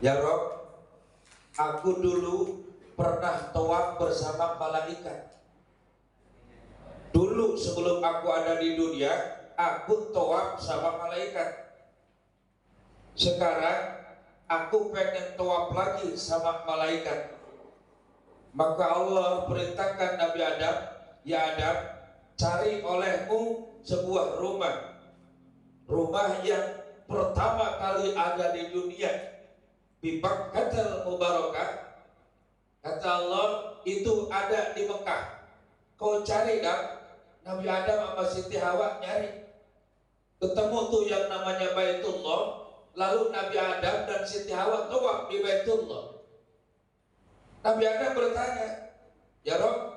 Ya Rob, aku dulu pernah tawaf bersama malaikat. Dulu sebelum aku ada di dunia, aku tawaf sama malaikat. Sekarang aku pengen tawaf lagi sama malaikat. Maka Allah perintahkan Nabi Adam, ya Adam, cari olehmu sebuah rumah. Rumah yang pertama kali ada di dunia, di Bakkah Mubarakah. Kata Allah, itu ada di Mekah. Kau cari dah. Nabi Adam sama Siti Hawa nyari. Ketemu tuh yang namanya Baitullah. Lalu Nabi Adam dan Siti Hawa tawaf di Baitullah. Nabi Adam bertanya, ya Rob,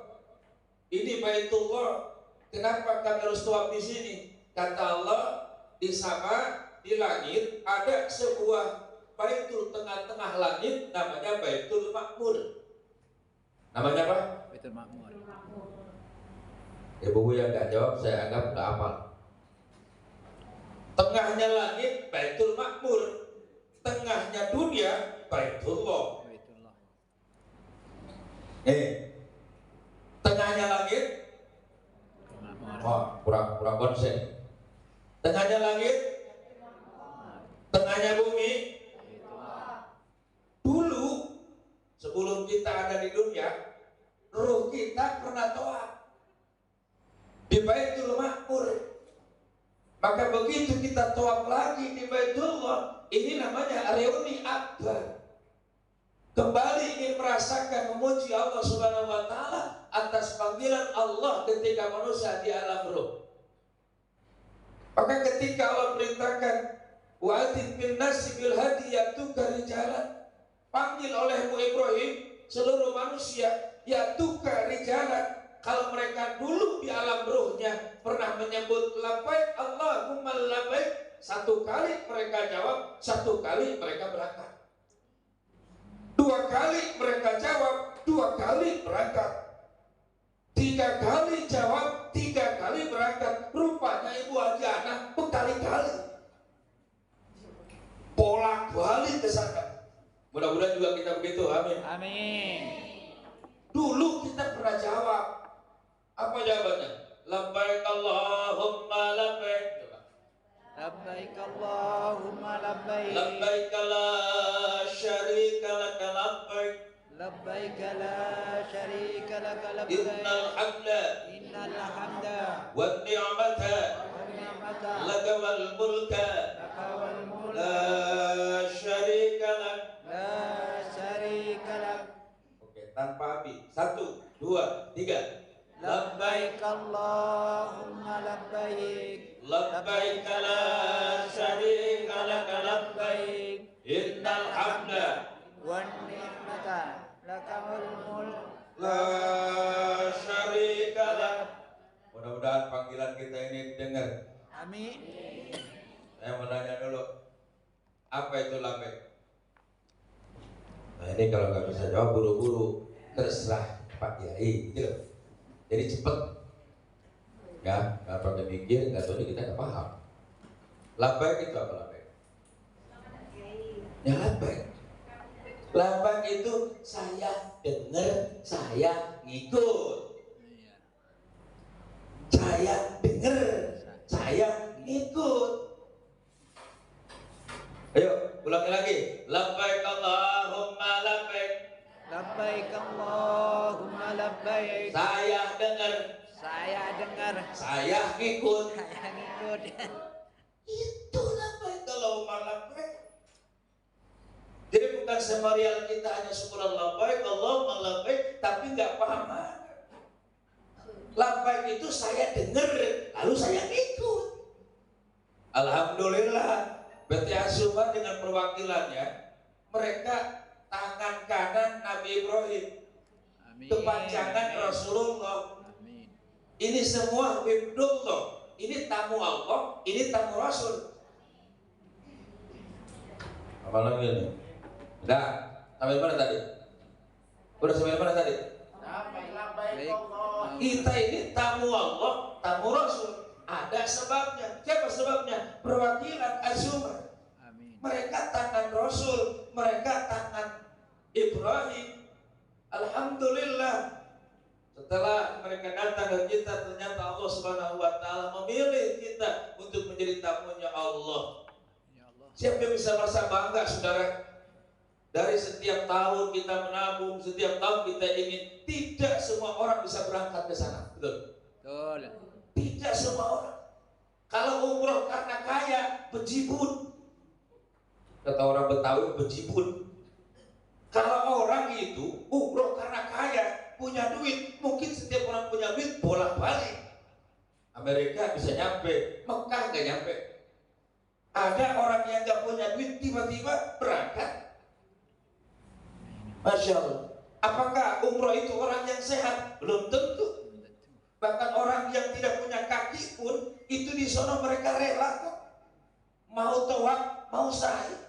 ini Baitullah, kenapa kami harus tawaf di sini? Kata Allah, di sama, di langit ada sebuah Baitul tengah-tengah langit, namanya Baitul Makmur. Namanya apa? Baitul Makmur. Ibu yang nggak jawab saya anggap nggak hafal. Tengahnya langit Baitul Makmur, tengahnya dunia Baitullah. Tengahnya langit, wah kurang konsen. Tengahnya langit, tengahnya bumi. Dulu sebelum kita ada di dunia, ruh kita pernah tawaf di Baitul Makmur. Maka begitu kita tawaf lagi di Baitullah, ini namanya reuni akbar. Kembali ingin merasakan memuji Allah Subhanahu wa taala atas panggilan Allah ketika manusia di alam ruh. Maka ketika Allah perintahkan wa'adzin bin nasi bil hadi yatuka rijalan, panggil olehmu Ibrahim seluruh manusia yatuka rijalan. Kalau mereka dulu di alam ruhnya pernah menyebut labbaik Allahumma labbaik, satu kali mereka jawab, satu kali mereka berangkat. Dua kali mereka jawab, dua kali berangkat. Tiga kali jawab, tiga kali berangkat. Rupanya Ibu Haji Ana berkali-kali bolak-balik ke sana. Mudah-mudahan juga kita begitu, amin. Amin. Dulu kita pernah jawab. Apa jawabannya? Labbaik Allahumma labbaik. Labbaik Allahumma labbaik. Labbaik la syarika laka labbaik. Labbaik la syarika laka labbaik. Innal hamda wan ni'mata laka wal mulka la syarika lak. Oke, tanpa api. 1, 2, 3. Labbaik Allahumma labbaik. labbaik la syarika laka labbaik. Innal hamda Wan ni'mata lakal mulk. la syarika lak. Mudah-mudahan panggilan kita ini dengar. Amin. Saya mau nanya dulu, apa itu labbaik? Nah ini kalau nggak bisa jawab buru-buru, terserah Pak Yai, gitu loh. Jadi cepet, ya nggak pakai mikir, nggak tahu kita nggak paham. Labbaik itu apa labbaik? Ya labbaik. Labbaik itu saya dengar, saya ngikut. Saya dengar, saya ngikut. Ayo ulangi lagi. Labbaik Allahumma labbaik. Labbaik Allahumma labbaik. Saya dengar, saya ngikut. Itu labbaik Allahumma labbaik. Jadi bukan semarial kita hanya subhanallah labbaik Allahumma labbaik, tapi nggak paham mana. Labbaik itu saya dengar, lalu saya ngikut. Alhamdulillah, BT Asuman dengan perwakilannya, mereka tangan kanan Nabi Ibrahim, kepanjangan Rasulullah. Amin. Ini semua Wibdullah, ini tamu Allah, ini tamu Rasul. Apa lagi nih? Udah, sampai mana tadi? Udah sampai mana tadi? Kita ini tamu Allah, tamu Rasul. Ada sebabnya. Siapa sebabnya? Perwakilan Asuman. Amin. Mereka tangan Rasul, mereka Ibrahim. Alhamdulillah, setelah mereka datang ke kita, ternyata Allah Subhanahu wa Ta'ala memilih kita untuk menjadi tamunya Allah. Siapa yang bisa merasa bangga, saudara? Dari setiap tahun kita menabung, setiap tahun kita ingin. Tidak semua orang bisa berangkat ke sana, betul? Betul. Tidak semua orang. Kalau umroh karena kaya, bejibun. Kata orang Betawi, bejibun. Kalau orang itu umroh karena kaya, punya duit, mungkin setiap orang punya duit bolak-balik. Amerika bisa nyampe, Mekah nggak nyampe. Ada orang yang nggak punya duit tiba-tiba berangkat. Masya Allah. Apakah umroh itu orang yang sehat? Belum tentu. Bahkan orang yang tidak punya kaki pun itu di sana mereka rela kok. Mau tawaf, mau sa'i.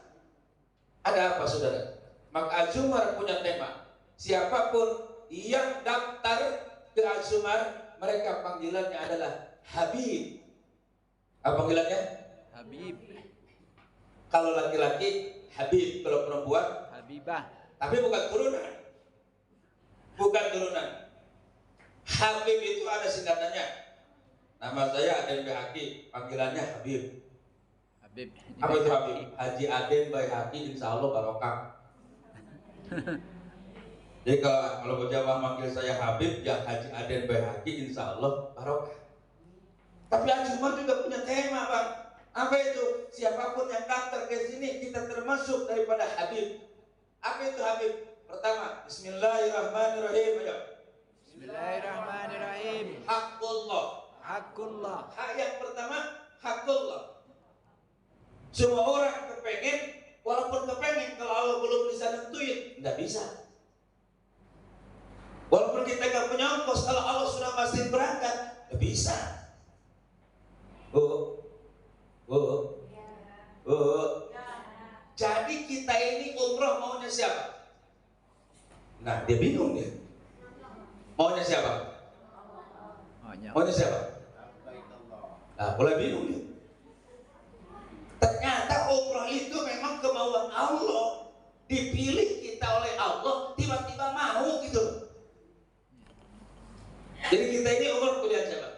Ada apa, saudara? Maka Azumar punya tema. Siapapun yang daftar ke Azumar, mereka panggilannya adalah Habib. Apa panggilannya? Habib. Kalau laki-laki Habib, kalau perempuan Habibah. tapi bukan turunan. Bukan turunan. Habib itu ada singkatannya. Nama saya Aden Baihaqi, panggilannya Habib. Habib. Apa itu Habib? Haji Aden Baihaqi, insya Allah barokah. Jadi kalau berjamaah manggil saya Habib, ya Haji Aden Baihaqi, insya Allah barokah. Tapi Azumar juga punya tema, Bang. Apa itu? Siapapun yang daftar ke sini, kita termasuk daripada Habib. Apa itu Habib? Pertama, Bismillahirrahmanirrahim. Ayo. Bismillahirrahmanirrahim. Hakullah. Hakullah. Hak yang pertama, hakullah. Semua orang kepengen, walaupun kepengen, kalau Allah belum bisa nentuin, nggak bisa. Walaupun kita nggak punya ongkos, kalau Allah sudah pasti berangkat, nggak bisa. Jadi kita ini umroh maunya siapa? Nah, dia bingung dia. Maunya siapa? Maunya siapa? Nah, mulai bingung dia. Ternyata umroh itu memang kemauan Allah. Dipilih kita oleh Allah, tiba-tiba mau gitu. Jadi kita ini umroh pilihan siapa?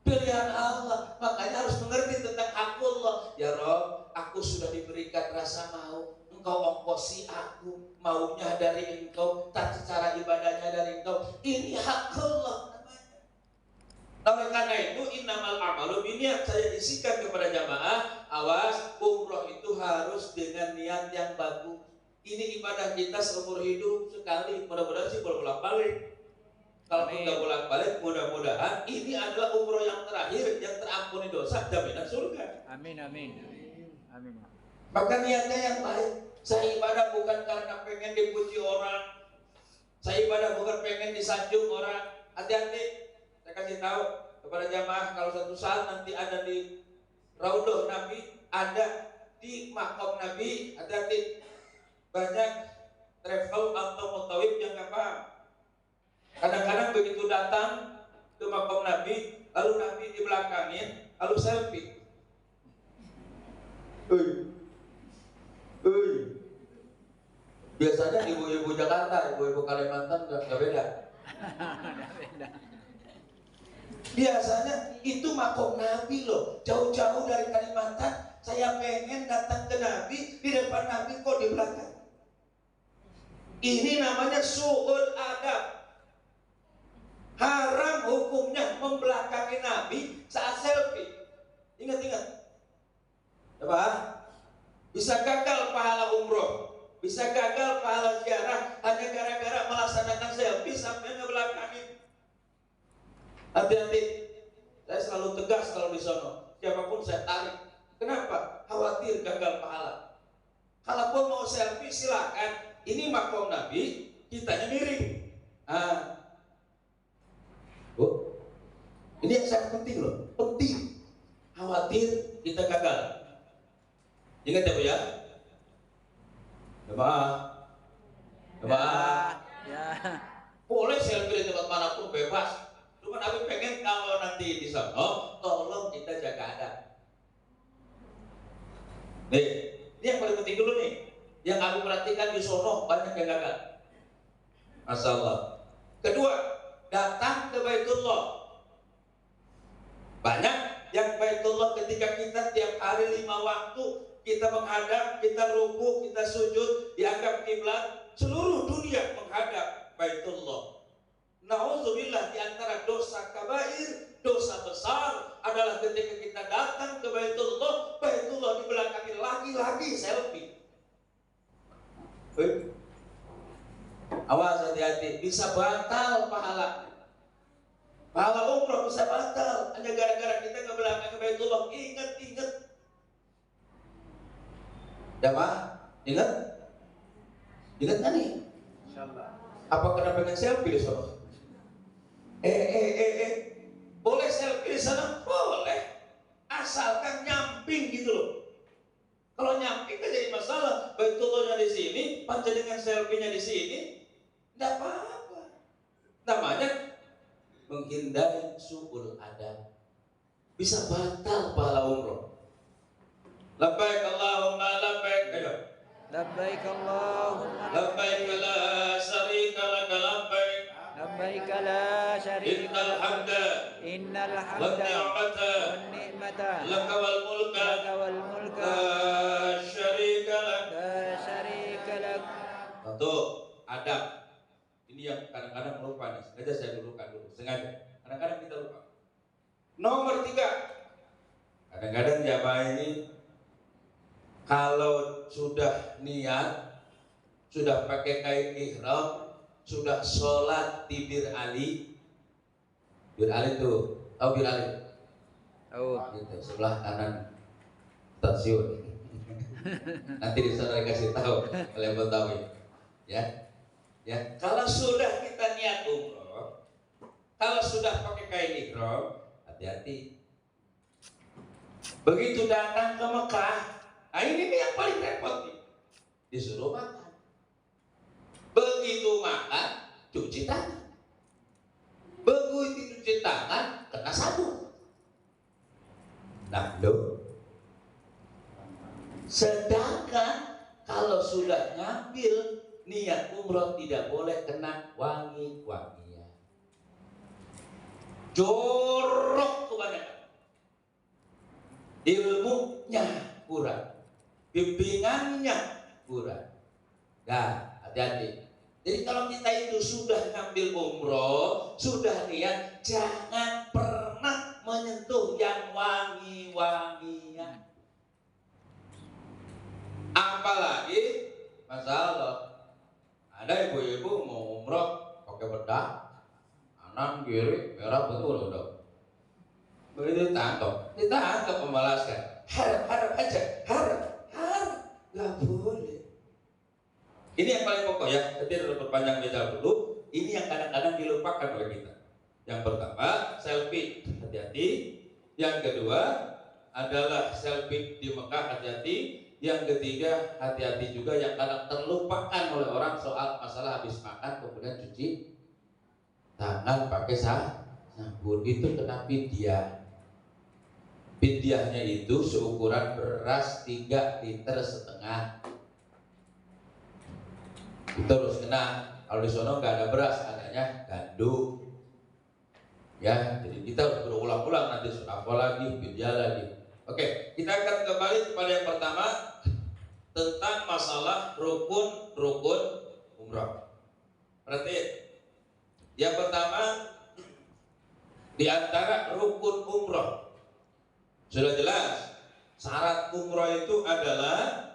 Pilihan Allah. Makanya harus mengerti tentang hakullah. Ya Rob, aku sudah diberikan rasa mau. Engkau ongkosi aku, maunya dari engkau, tata cara ibadahnya dari engkau. Ini hakullah namanya. Oleh karena itu, innamal amalu binniyat. Saya isikan kepada jamaah, awas, umroh itu harus dengan niat yang bagus. Ini ibadah kita seumur hidup sekali. Mudah-mudahan sih bolak-balik. Kalau nggak bolak-balik, mudah-mudahan ini adalah umroh yang terakhir, yang terampuni dosa, jaminan surga. Amin, amin. Amin. Maka niatnya yang baik. Saya ibadah bukan karena pengen dipuji orang. Saya ibadah bukan pengen disanjung orang. Hati-hati. Saya kasih tahu kepada jamaah, kalau suatu saat nanti ada di Raudhah Nabi, ada di Makom Nabi, hati-hati. Banyak travel atau mutawif yang nggak paham. Kadang-kadang begitu datang ke Makom Nabi, lalu Nabi di belakangin, lalu selfie. Biasanya ibu-ibu Jakarta, ibu-ibu Kalimantan nggak beda. Biasanya itu Makom Nabi loh, jauh-jauh dari Kalimantan. Saya pengen datang ke Nabi, di depan Nabi kok di belakang. Ini namanya su'ul adab. Haram hukumnya membelakangi Nabi saat selfie. Ingat-ingat. Coba, bisa gagal pahala umroh, bisa gagal pahala ziarah hanya gara-gara melaksanakan selfie sampai ngebelakangin. Hati-hati. Saya selalu tegas kalau di sono. Siapapun saya tarik. Kenapa? Khawatir gagal pahala. Kalaupun mau selfie silakan. Ini makom Nabi, kitanya miring. Ini yang sangat penting loh, penting. Khawatir kita gagal. Ingat ya Bu ya. Ya. Boleh selfie di tempat manapun bebas. Cuma Nabi pengen kalau nanti di sana, tolong kita jaga adab. Nih, ini yang paling penting dulu nih. Yang aku perhatikan di sono banyak yang gagal. Masalah. Kedua, datang ke Baitullah. Banyak yang Baitullah ketika kita tiap hari 5 waktu kita menghadap, kita ruku, kita sujud, dianggap kiblat, seluruh dunia menghadap Baitullah. Nauzubillah, di antara dosa kabair, dosa besar adalah ketika kita datang ke Baitullah, Baitullah di belakangnya lagi-lagi selfie. Awas, hati-hati, bisa batal pahala. Pahala umroh bisa batal hanya gara-gara kita ke belakang ke Baitullah. Ingat. Jamaah, ingat kan nih? Insyaallah. Apa kena pengen selfie di sana? Boleh selfie di sana? Boleh. Asalkan nyamping gitu loh. Kalau nyamping kan jadi masalah. Baitullahnya di sini, panjenengan selfie-nya di sini, enggak apa-apa. Namanya menghindari su'ul adab. Bisa batal pahala umroh. Labbaik Allahumma labbaik. Ayo. Labbaik Allahumma Labbaik la syarika laka labbaik. labbaik la syarika Innal hamda innal wan hamda ni'mata wan ni'mata laka wal mulka laka wal mulka la syarika lak. la syarika lak. Satu, adab. Ini yang kadang-kadang lupa nih. Sengaja saya dulukan dulu. Sengaja. Kadang-kadang kita lupa. Nomor 3. Kadang-kadang jamaah ini kalau sudah niat, sudah pakai kain ihram, sudah sholat di Bir Ali. Bir Ali itu, tahu Bir Ali? Tahu. Gitu, sebelah kanan stasiun. Nanti di sana dikasih tahu kalau yang tahu ya. Ya, kalau sudah kita niat umroh, kalau sudah pakai kain ihram, hati-hati. Begitu datang ke Mekah, nah ini nih yang paling repot nih. Disuruh makan. Begitu makan, cuci tangan. Begitu cuci tangan, kena sabun. Nah, loh. Sedangkan kalau sudah ngambil niat umroh tidak boleh kena wangi-wangian. Jorok kebanyakan. Ilmunya kurang, bimbingannya kurang. Nah, hati-hati. Jadi kalau kita itu sudah ngambil umroh, sudah niat, jangan pernah menyentuh yang wangi-wangian. Apalagi masalah ada ibu-ibu mau umroh pakai bedak, kanan kiri merah betul udah. Begitu ditangkap membalaskan. Harap aja, harap, nggak boleh. Ini yang paling pokok ya. Tidak berpanjang beda dulu. Ini yang kadang-kadang dilupakan oleh kita. Yang pertama selfie, hati-hati. Yang kedua adalah selfie di Mekah, hati-hati. Yang ketiga, hati-hati juga yang kadang terlupakan oleh orang soal masalah habis makan kemudian cuci tangan pakai sabun. Itu kena fidyah. Fidyahnya itu seukuran beras 3,5 liter. Itu harus kena. Kalau di sono nggak ada beras, adanya gandum. Ya, jadi kita harus berulang-ulang nanti apa lagi, fidyah lagi. Oke, kita akan kembali kepada yang pertama tentang masalah rukun umrah. Berarti yang pertama di antara rukun umrah sudah jelas. Syarat umrah itu adalah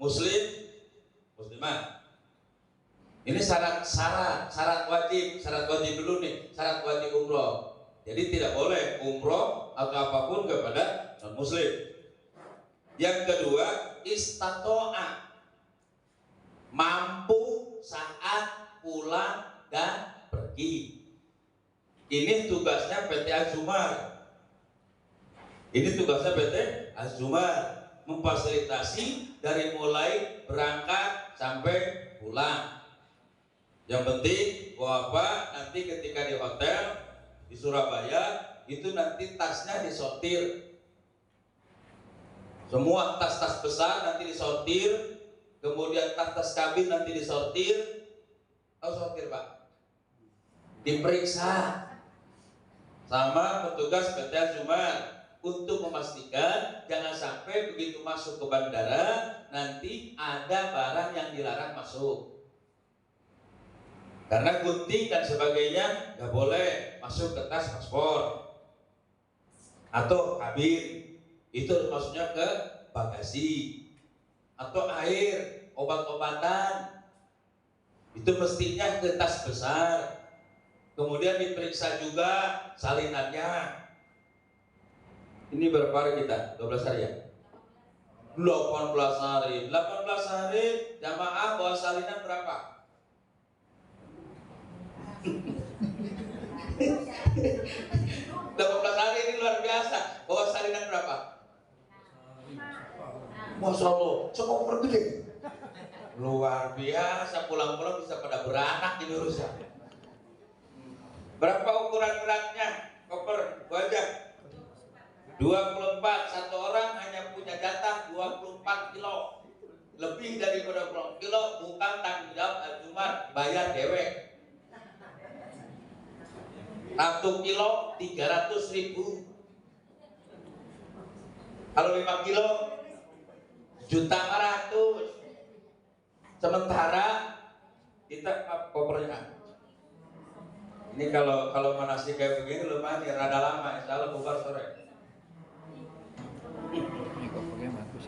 muslimah. Ini syarat wajib dulu nih, syarat wajib umrah. Jadi tidak boleh umroh atau apapun kepada non-muslim. Yang kedua, istato'a, mampu saat pulang dan pergi. Ini tugasnya PT Azumar. Memfasilitasi dari mulai berangkat sampai pulang. Yang penting bahwa nanti ketika di hotel di Surabaya itu nanti tasnya disortir. Semua tas-tas besar nanti disortir, kemudian tas kabin nanti disortir. Oh, sortir Pak, diperiksa sama petugas PT Azumar untuk memastikan jangan sampai begitu masuk ke bandara nanti ada barang yang dilarang masuk. Karena gunting dan sebagainya nggak boleh masuk ke tas paspor atau kabin, itu maksudnya ke bagasi atau air, obat-obatan, itu mestinya ke tas besar. Kemudian diperiksa juga salinannya. Ini berapa hari kita? 12 hari ya? 18 hari. 18 hari jamaah bawa salinan berapa? 18 hari ini luar biasa. Bawa salinan berapa? Masya Allah, sekoper gede. Luar biasa, pulang-pulang bisa pada beranak ini rusak. Berapa ukuran beratnya koper? Gua aja 24, satu orang hanya punya jatah 24 kilo. Lebih daripada 20 kilo bukan tanggung jawab Azumar, bayar dewek. 1 kilo 300.000. Kalau 5 kilo 1.400.000. Sementara kita kopernya ini kalau manasik kayak begini lumayan ya, rada lama, insya Allah bubar sore.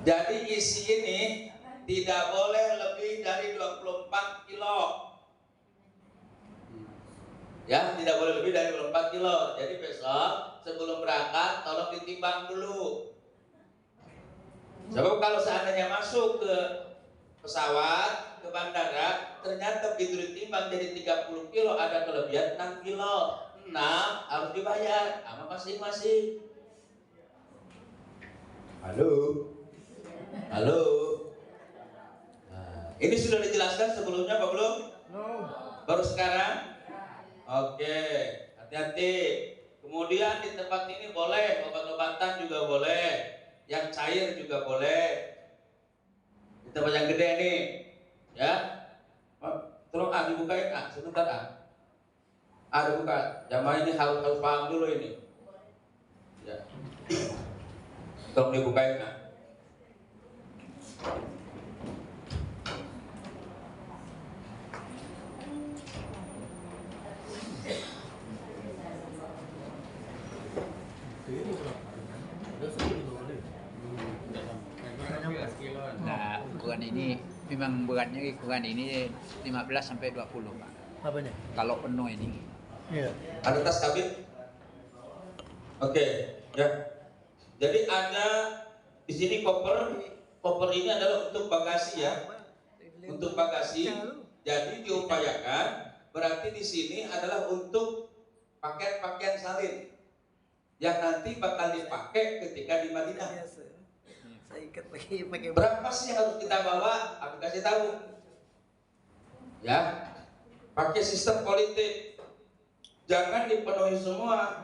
Jadi isi ini tidak boleh lebih dari 24 kilo. Ya, tidak boleh lebih dari 24 kilo. Jadi besok sebelum berangkat tolong ditimbang dulu. Sebab kalau seandainya masuk ke pesawat, ke bandara, ternyata begitu ditimbang jadi 30 kilo, ada kelebihan 6 kilo. 6 harus dibayar sama masing-masing. Halo? Halo? Nah, ini sudah dijelaskan sebelumnya apa belum? Baru sekarang? Oke, hati-hati. Kemudian di tempat ini boleh obat-obatan juga boleh, yang cair juga boleh. Di tempat yang gede nih, ya. Tolong dibukain sebentar dibuka. Jamaah ini harus paham dulu ini. Ya. Tolong dibukain Nah, ukuran ini memang beratnya ukuran ini 15 sampai 20, Pak. Apanya? Kalau penuh ini. Iya. Ada tas kabin? Oke, ya. Jadi ada di sini koper. Koper ini adalah untuk bagasi ya. Untuk bagasi. Jadi diupayakan berarti di sini adalah untuk pakaian-pakaian salin yang nanti bakal dipakai ketika di Madinah. Berapa sih yang harus kita bawa? Aku kasih tahu. Ya. Pakai sistem politik. Jangan dipenuhi semua.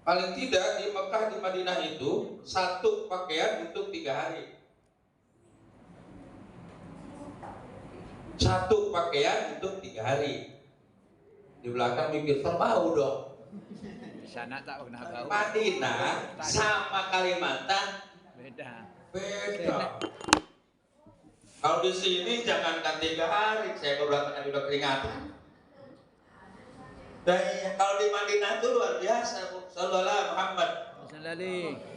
Paling tidak di Mekah, di Madinah itu satu pakaian untuk 3 hari. Satu pakaian untuk 3 hari. Di belakang mikir terbau dong. Di sana tak pernah bau. Madinah sama Kalimantan Beda. beda. Kalau di sini jangankan 3 hari, saya beberapa kali udah keringatan. Dan kalau di Madinah itu luar biasa, Bu. Sallallahu Muhammad.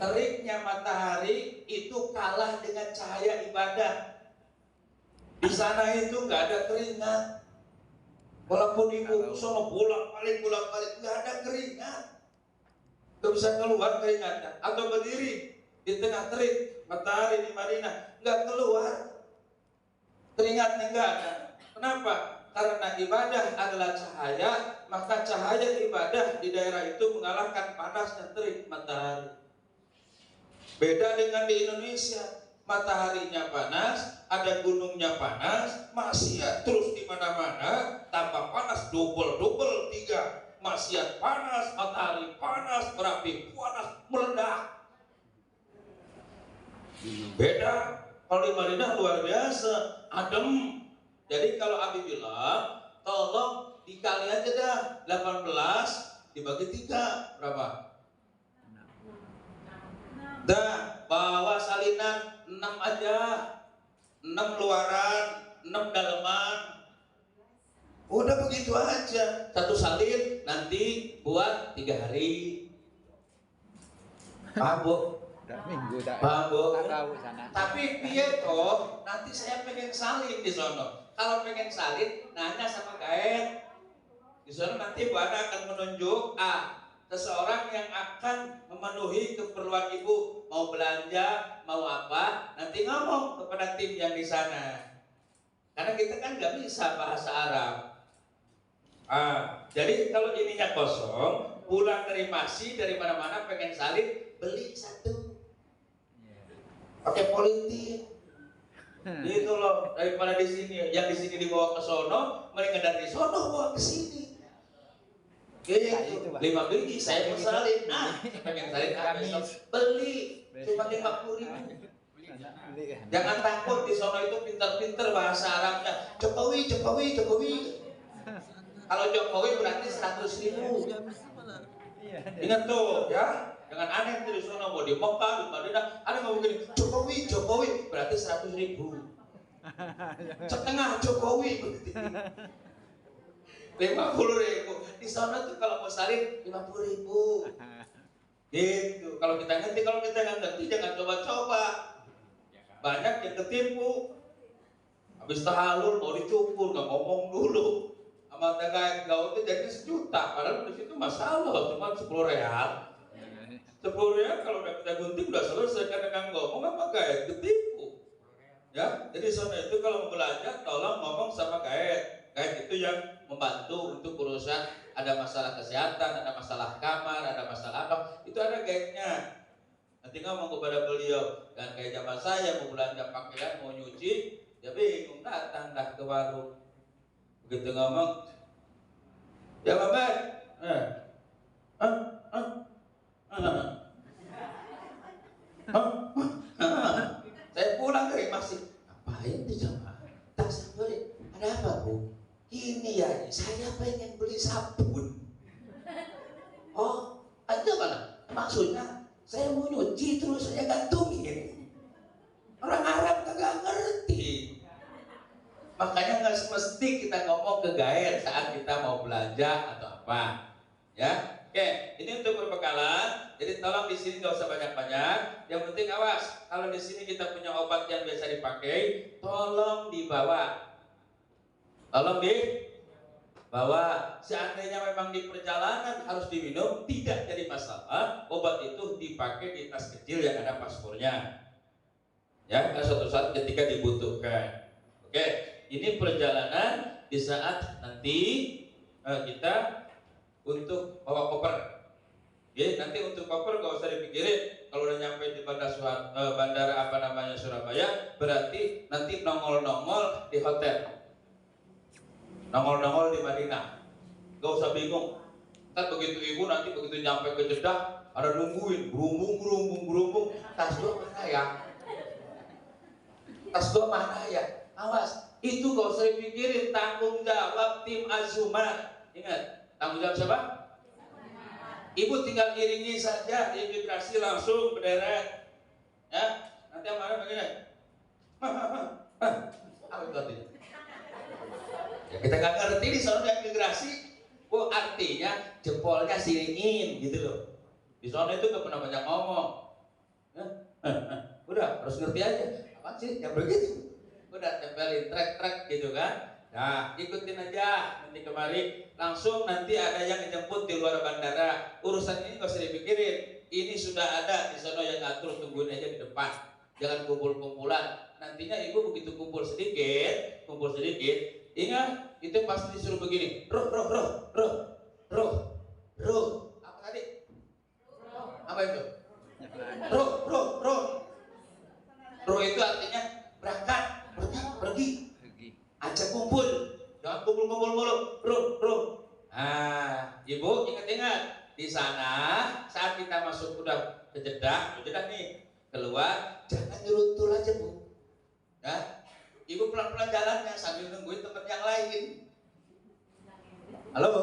Teriknya matahari itu kalah dengan cahaya ibadah. Di sana itu nggak ada keringat. Walaupun ibu sono bolak-balik nggak ada keringat. Nggak bisa keluar keringatnya. Atau berdiri di tengah terik matahari di Madinah nggak keluar keringatnya, nggak ada. Kenapa? Karena ibadah adalah cahaya, maka cahaya ibadah di daerah itu mengalahkan panas dan terik matahari. Beda dengan di Indonesia, mataharinya panas, ada gunungnya panas, maksiat terus di mana-mana, tambah panas double 3, maksiat panas, matahari panas, berapi panas, meledak. Beda Kalau di Madinah luar biasa, adem. Jadi kalau Abi bilang, tolong dikali aja dah 18 dibagi 3 berapa? Dah, bawa salinan 6 aja. 6 luaran, 6 daleman. Udah begitu aja. Satu salin nanti buat 3 hari. Paham, Bu? Udah minggu tak. Paham, Bu? Tak tahu sana. Tapi piye toh, nanti saya pengen salin di sono. Kalau pengen salin, nanya sama gaet. Di sono nanti Bu Ana akan menunjuk seseorang yang akan memenuhi keperluan ibu, mau belanja, mau apa, nanti ngomong kepada tim yang di sana. Karena kita kan nggak bisa bahasa Arab. Jadi kalau ininya kosong, pulang dari Masih, dari mana-mana pengen salin, beli satu. Pakai politik. Gitu loh, daripada di sini, yang di sini dibawa ke sono, mendingan dari sono bawa ke sini. Gitu, 5 biji saya mau salin, pengen salin besok beli, cuma 50.000. Jangan takut, di sono itu pinter-pinter bahasa Arabnya. Jokowi. Kalau Jokowi berarti 100.000. Ingat tuh ya, jangan aneh tuh di sono, mau di Mekah, di Madinah, ada ngomong gini, Jokowi berarti 100.000. Setengah Jokowi berarti 50.000. Di sana tuh kalau mau salin 50.000. Gitu. Kalau kita nggak ngerti jangan coba-coba. Banyak yang ketipu. Habis tahalul mau dicukur, nggak ngomong dulu. Sama tengah gaul itu jadi 1 juta. Padahal di situ masalah cuma 10 real. 10 real kalau udah kita gunting udah selesai, karena nggak ngomong apa gaet ketipu. Ya, jadi sana itu kalau mau belanja tolong ngomong sama gaet. Gaet itu yang membantu untuk urusan, ada masalah kesehatan, ada masalah kamar, ada masalah apa, itu ada gaetnya. Nanti ngomong kepada beliau, dan kayak zaman saya mau belanja pakaian, mau nyuci, dia bingung, datang dah ke warung. Begitu ngomong, ya Mamat, saya pulang dari Masih, ngapain di sana? Tak sampai, ada apa Bu? Ini ya, saya pengen beli sabun. Oh, ada mana? Maksudnya saya mau nyuci terus saya gantungin. Orang Arab kagak ngerti. Makanya nggak semesti kita ngomong ke gaet saat kita mau belanja atau apa. Ya, oke. Ini untuk perbekalan. Jadi tolong di sini nggak usah banyak-banyak. Yang penting awas. Kalau di sini kita punya obat yang biasa dipakai, tolong dibawa. Tolong bahwa seandainya memang di perjalanan harus diminum, tidak jadi masalah. Obat itu dipakai di tas kecil yang ada paspornya. Ya, suatu saat ketika dibutuhkan. Oke, ini perjalanan di saat nanti kita untuk bawa koper. Oke, nanti untuk koper gak usah dipikirin. Kalau udah nyampe di bandara Surabaya, berarti nanti nongol-nongol di hotel. Nongol-nongol di Madinah, gak usah bingung. Ntar begitu ibu nanti begitu nyampe ke Jeddah, ada nungguin, berhumbung. Tas gua mana ya? Awas, itu gak usah dipikirin, tanggung jawab tim Azumat. Ingat, tanggung jawab siapa? Ibu tinggal iringi saja di imigrasi langsung berderet. Ya, nanti yang mana begini? Apa itu artinya? Ya, kita nggak ngerti di sono imigrasi, artinya jempolnya siringin gitu loh. Di sono itu nggak pernah banyak ngomong. Udah harus ngerti aja. Apa sih yang begitu? Udah tempelin trek gitu kan. Nah, ikutin aja nanti kemari. Langsung nanti ada yang dijemput di luar bandara. Urusan ini nggak usah dipikirin. Ini sudah ada di sono yang ngatur, tungguin aja di depan. Jangan kumpul-kumpulan. Nantinya ibu begitu kumpul sedikit, ingat, itu pasti disuruh begini. Roh. Apa tadi? Apa itu? Roh. Roh itu artinya berangkat, pergi. Ajak kumpul. Jangan kumpul mulu. Roh. Ibu ingat di sana saat kita masuk udah ke Jeddah nih, keluar jangan nyeruntul aja Bu. Ya, ibu pelan-pelan jalannya sambil nungguin teman yang lain. Halo,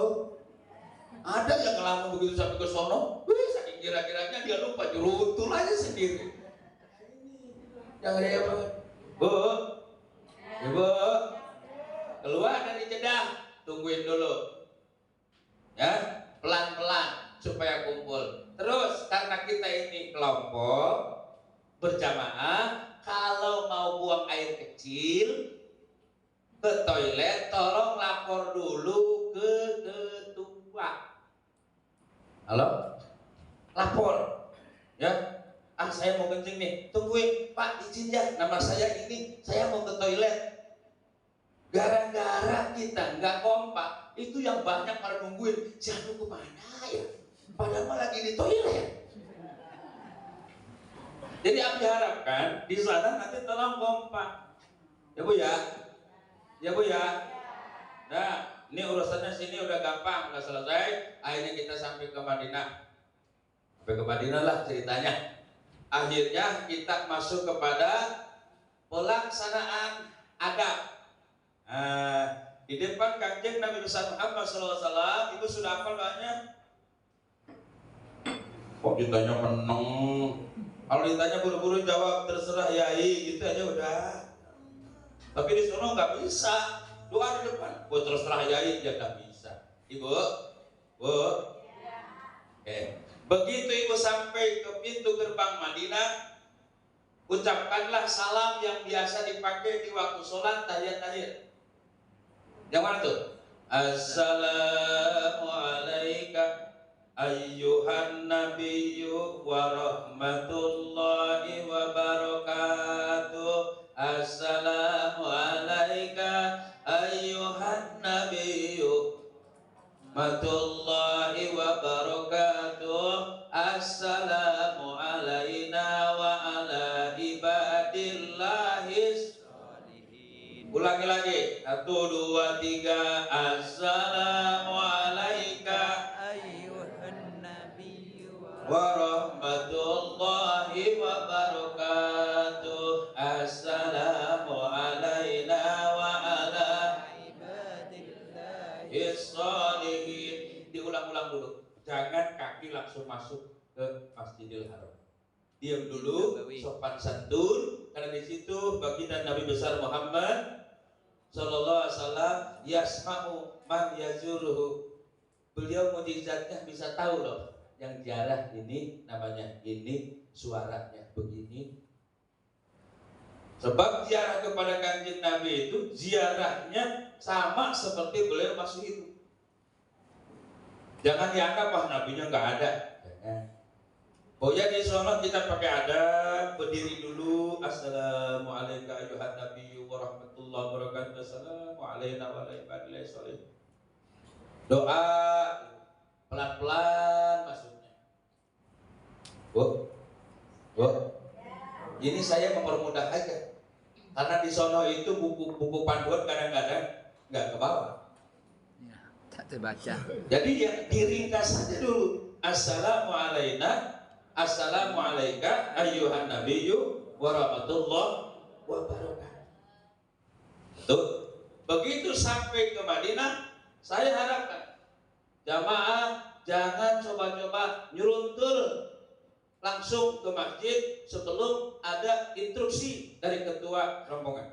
ada yang ngelamun begitu sampai ke sono, saking kira-kiranya dia lupa jurutul aja sendiri. Yang repot, Bu, ibu, keluar dari Jeddah, tungguin dulu, ya, pelan-pelan supaya kumpul. Terus karena kita ini kelompok berjamaah, kalau mau buang air kecil ke toilet, tolong lapor dulu ke ketua. Halo, lapor, ya. Saya mau kencing nih, tungguin Pak, izin ya, nama saya ini, saya mau ke toilet. Gara-gara kita nggak kompak, itu yang banyak pada nungguin, jatuh kemana ya? Padahal malah lagi di toilet. Jadi aku harapkan di sana nanti tolong kompak, ya Bu ya, ya Bu ya. Nah, ini urusannya sini udah gampang, udah selesai. Akhirnya kita sampai ke Madinah, sampai ke Madinah lah ceritanya. Akhirnya kita masuk kepada pelaksanaan adab. Di depan Kanjeng Nabi besar Muhammad SAW, itu sudah hafal banyak. Kok ditanya meneng? Kalau ditanya buru-buru jawab terserah yai, gitu aja udah. Tapi di sana nggak bisa. Doa di depan, buat terserah yai dia nggak bisa. Ibu, Bu, oke. Begitu ibu sampai ke pintu gerbang Madinah, ucapkanlah salam yang biasa dipakai di waktu sholat tahiyat akhir. Yang mana tuh? Assalamualaikum ayyuhan nabiyyu wa rahmatullahi wa barakatuh. Assalamualaikum ayyuhan nabiyyu warahmatullahi wabarakatuh. Assalamu alaina wa ala ibadillahis sholihin. Ulangi lagi, 1, 2, 3. Assalamu alaika ayyuhan nabiyyu warahmatullahi wabarakatuh. Assalamu alaina wa ala ibadillahis sholihin. Diulang-ulang dulu. Jangan kaki langsung masuk ke Masjidil Haram. Diam dulu, sopan santun, karena di situ baginda Nabi besar Muhammad sallallahu alaihi wasallam yasma'u man yazuruhu. Beliau mukjizatnya bisa tahu loh, yang ziarah ini namanya ini, suaranya begini. Sebab ziarah kepada Kanjeng Nabi itu ziarahnya sama seperti beliau masih hidup. Jangan dianggap nabinya nggak ada. Oh ya, di sholat kita pakai adab, berdiri dulu. Assalamualaikum ayuhan nabiyyu wa rahmatullahi wa barakatuh. Assalamu alaina wa ala ibadillahis sholihin. Doa pelan-pelan masuknya. Ini saya mempermudah aja. Karena di sono itu buku panduan kadang-kadang nggak ke bawah. Tak terbaca. Jadi ya diringkas saja dulu. Assalamu alaika ayyuhan nabiyyu wa rahmatullahi wa barakatuh. Tuh, begitu sampai ke Madinah, saya harapkan jamaah jangan coba-coba nyeruntul langsung ke masjid sebelum ada instruksi dari ketua rombongan.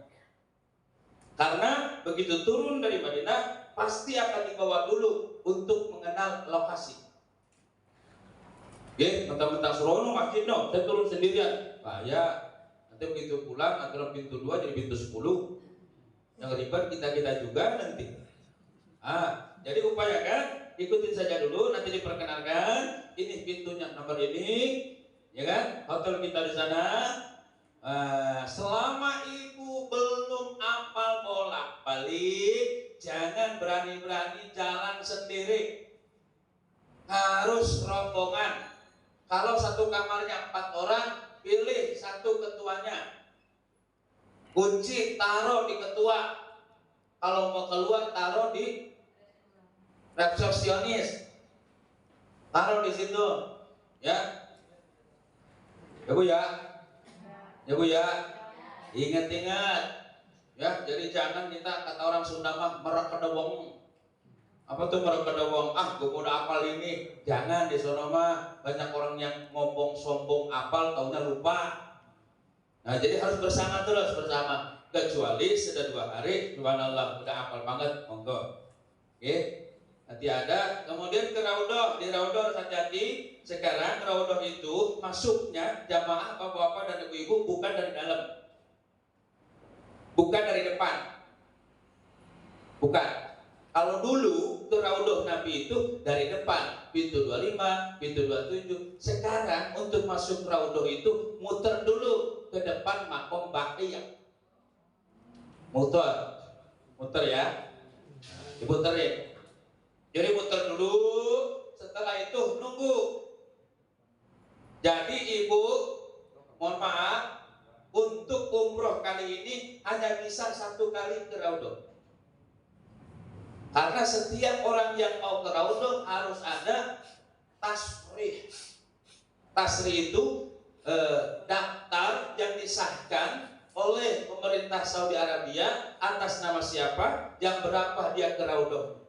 Karena begitu turun dari Madinah pasti akan dibawa dulu untuk mengenal lokasi. Mentang-mentang serono masjid dong, saya turun sendirian. Bahaya. Nanti begitu pulang antara pintu 2 jadi pintu 10. Yang ribet kita juga nanti. Jadi upayakan ikutin saja dulu, nanti diperkenalkan. Ini pintunya nomor ini, ya kan? Hotel kita di sana. Selama ibu belum apal bolak-balik, jangan berani-berani jalan sendiri. Harus rombongan. Kalau satu kamarnya 4 orang, pilih satu ketuanya. Kunci taruh di ketua. Kalau mau keluar taruh di resepsionis. Taruh di situ, ya. Ya Bu ya. Ya Bu ya. Ingat-ingat ya, jadi jangan kita kata orang Sunda mah merekedewong. Apa tuh merekedewong? Ah, gue udah apal ini. Jangan, di sono mah banyak orang yang ngomong sombong apal, taunya lupa. Nah, jadi harus bersama terus bersama. Kecuali sudah 2 hari, subhanallah udah apal banget, monggo. Oke. Nanti ada, kemudian ke Raudhah, di Raudhah harus hati-hati. Sekarang Raudhah itu masuknya jamaah bapak-bapak dan ibu-ibu bukan dari dalam, bukan dari depan, bukan. Kalau dulu ke Raudhah Nabi itu dari depan, pintu 25, pintu 27. Sekarang untuk masuk Raudhah itu muter dulu ke depan makom Baqiyah. Muter ya, diputerin. Jadi muter dulu, setelah itu nunggu. Jadi ibu, mohon maaf, untuk umroh kali ini hanya bisa 1 kali ke Raudhah. Karena setiap orang yang mau ke Raudhah harus ada tasrih. Tasrih itu daftar yang disahkan oleh pemerintah Saudi Arabia atas nama siapa, yang berapa dia ke Raudhah.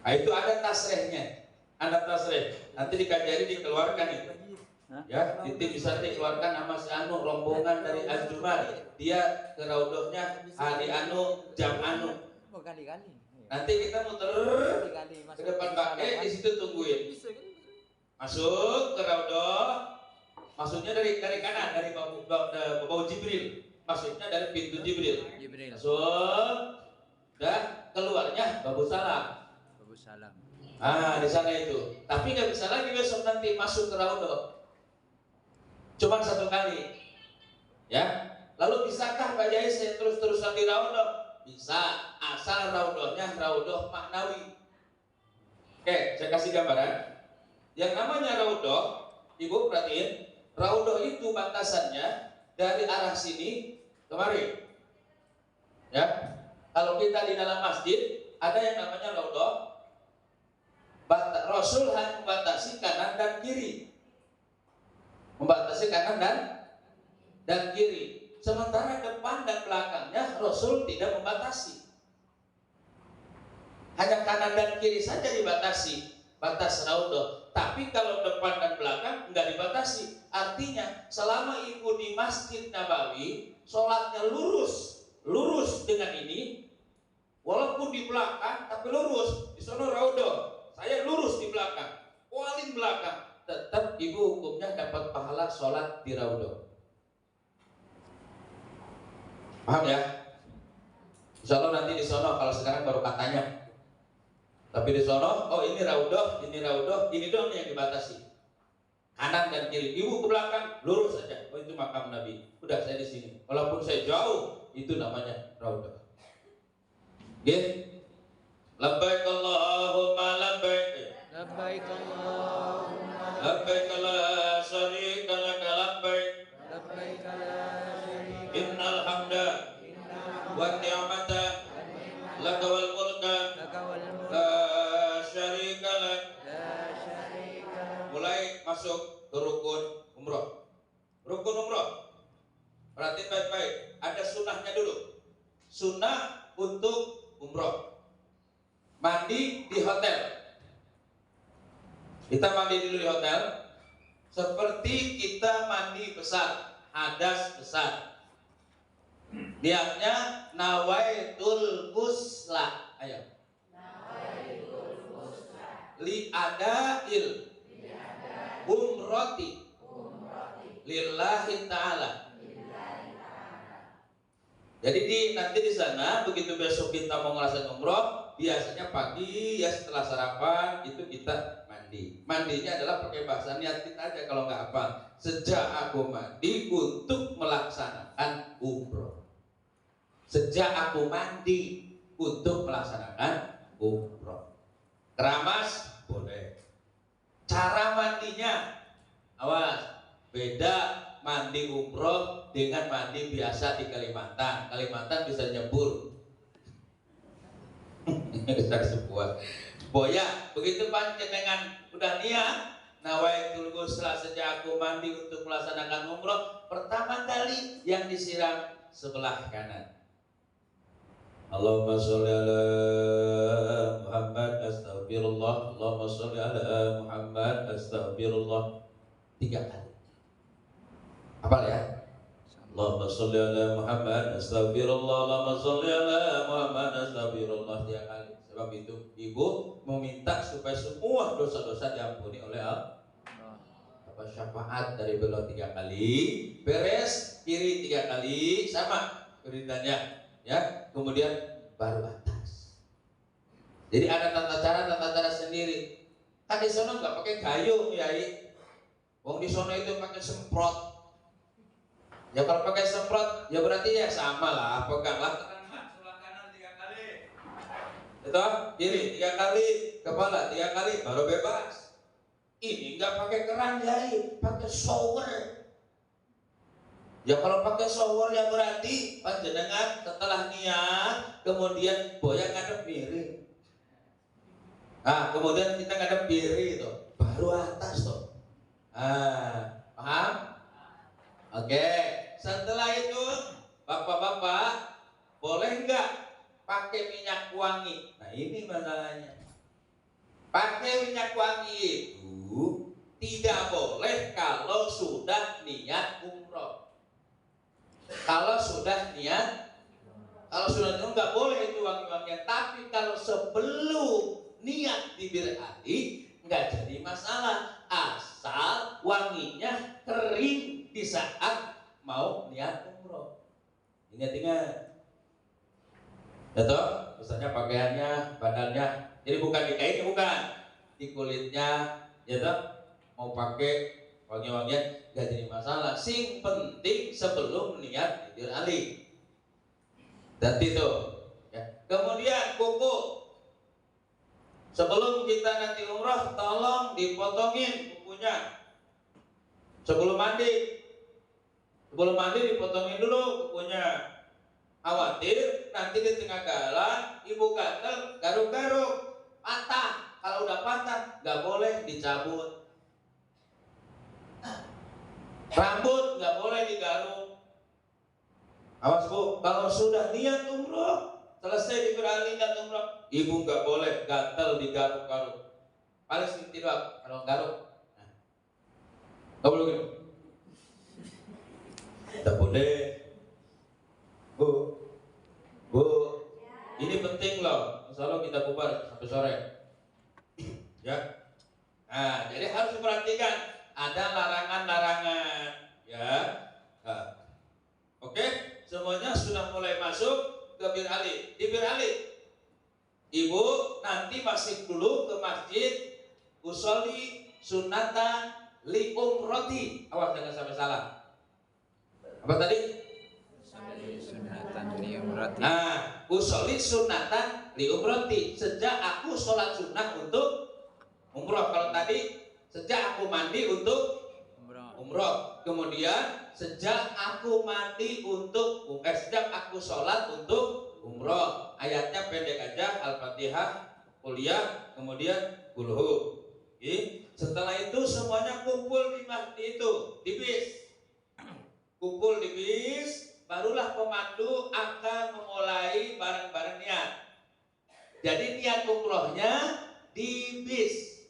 Nah, itu ada tasrehnya, ada tasreh. Nanti dikajari dikeluarkan itu. Ya, itu bisa dikeluarkan nama si anu, rombongan dari Al-Jumar. Dia ke Raudhahnya hari anu, jam anu. Kali-kali. Nanti kita muter ke depan Baqiyah, di situ tungguin. Masuk ke Raudhah, masuknya dari kanan, dari bau Jibril. Masuknya dari pintu Jibril. Masuk, dan keluarnya Babu Salam. Salam. Ah, di sana itu. Tapi nggak bisa lagi besok nanti masuk ke Raudhah. Cuma 1 kali. Ya. Lalu bisakah Pak Yai saya terus-terusan di Raudhah? Bisa, asal Raudhahnya Raudhah maknawi. Oke, saya kasih gambaran. Yang namanya Raudhah, Ibu perhatiin, Raudhah itu batasannya dari arah sini kemari. Ya. Kalau kita di dalam masjid ada yang namanya Raudhah. Rasul hanya membatasi kanan dan kiri, membatasi kanan dan kiri. Sementara depan dan belakangnya Rasul tidak membatasi, hanya kanan dan kiri saja dibatasi, batas Raudhah. Tapi kalau depan dan belakang enggak dibatasi. Artinya selama ibu di Masjid Nabawi, sholatnya lurus dengan ini, walaupun di belakang tapi lurus, di sana Raudhah. Saya lurus di belakang, paling belakang, tetap ibu hukumnya dapat pahala sholat di Raudhah. Paham ya? Insya Allah nanti di sono, kalau sekarang baru katanya. Tapi di sono, oh ini Raudhah, ini dong yang dibatasi. Kanan dan kiri, ibu ke belakang, lurus saja. Oh itu makam Nabi. Udah saya di sini. Walaupun saya jauh, itu namanya Raudhah. Gitu. Labbaik Allahumma labbaik. Labbaik Allahumma labbaik la syarika laka labbaik. labbaik la syarika Innal hamda wa ni'mata laka wal mulka la syarika lak. Mulai masuk ke rukun umroh. Rukun umroh, perhatiin baik-baik. Ada sunnahnya dulu. Sunnah untuk umroh. Mandi di hotel. Kita mandi dulu di hotel, seperti kita mandi besar, hadas besar. Niatnya nawaitul ghusla. Ayo. Nawaitul ghusla. Li adail umrati lillahi ta'ala. Jadi nanti di sana begitu besok kita mau ngerasain umroh, biasanya pagi ya setelah sarapan itu kita mandi. Mandinya adalah pakai bahasa niat kita aja kalau nggak apa. Sejak aku mandi untuk melaksanakan umroh. Sejak aku mandi untuk melaksanakan umroh. Keramas boleh. Cara mandinya, awas, beda mandi umroh dengan mandi biasa di Kalimantan. Kalimantan bisa nyebur. Dari sebuah boya, begitu panjenengan udah niat nawaitul ghusla sejak aku mandi untuk melaksanakan umroh, pertama kali yang disiram sebelah kanan. Allahumma sholli ala Muhammad astagfirullah. Allahumma sholli ala Muhammad astagfirullah. 3 kali. Apa ya? Allahumma sholli ala Muhammad astagfirullah. Allahumma sholli ala Muhammad astagfirullah 3 kali. Sebab itu ibu meminta supaya semua dosa-dosa diampuni oleh Allah. Apa syafaat dari beliau 3 kali, beres kiri 3 kali, sama beritanya, ya. Kemudian baru atas. Jadi ada tata cara sendiri. Kan di sana nggak pakai gayung, Yai. Wong di sana itu pakai semprot. Ya kalau pakai semprot, ya berarti ya sama lah. Peganglah tangan sebelah kanan 3 kali. Itu kiri 3 kali, kepala 3 kali, baru bebas. Ini nggak pakai keran, Yai, pakai shower. Ya kalau pakai shower ya berarti panjenengan setelah niat, kemudian boya ngadep miring. Nah, kemudian kita ngadep kiri itu, baru atas tuh. Paham? Oke. Setelah itu, bapak-bapak boleh nggak pakai minyak wangi? Nah ini masalahnya. Pakai minyak wangi itu tidak boleh kalau sudah niat umroh. Kalau sudah niat nggak boleh itu wangi-wangian. Tapi kalau sebelum niat bibir Ali nggak jadi masalah, asal wanginya kering di saat mau niat umroh. Ingat-ingat. Betul? Misalnya pakaiannya, badannya. Jadi bukan di kainnya, bukan di kulitnya, ya toh. Mau pakai wangi-wangian gak jadi masalah. Sing penting sebelum niat bibir Ali. Dan itu. Ya. Kemudian kuku. Sebelum kita nanti umrah, tolong dipotongin kukunya. Sebelum mandi dipotongin dulu kukunya. Khawatir nanti di tengah jalan ibu gatel garuk-garuk. Patah, kalau udah patah nggak boleh dicabut. Rambut nggak boleh digaruk. Awas Bu, kalau sudah niat umroh, selesai diberi niat umroh, ibu nggak boleh gatel digaruk-garuk. Paling sedikit doang kalau garuk. Nggak boleh gitu. Nggak boleh. Bu, ini penting loh. Insya Allah kita bubar sampai sore. Ya. Nah, jadi harus diperhatikan ada larangan-larangan. Ya. Nah. Oke, semuanya sudah mulai masuk ke Bir Ali. Di Bir Ali, ibu nanti masih dulu ke masjid usolli sunatan li umroti. Awas jangan sampai salah. Apa tadi? Sunatan li umroti. Nah, usolli sunatan li umroti. Sejak aku sholat sunnah untuk umroh. Kalau tadi sejak aku mandi untuk umroh. Kemudian sejak aku mandi untuk sejak aku sholat untuk umroh. Ayatnya pendek aja, Al-Fatihah, kuliah, kemudian kulhu. Setelah itu semuanya kumpul di masjid itu, di bis. Kumpul di bis, barulah pemandu akan memulai bareng-bareng niat. Jadi niat umrohnya di bis.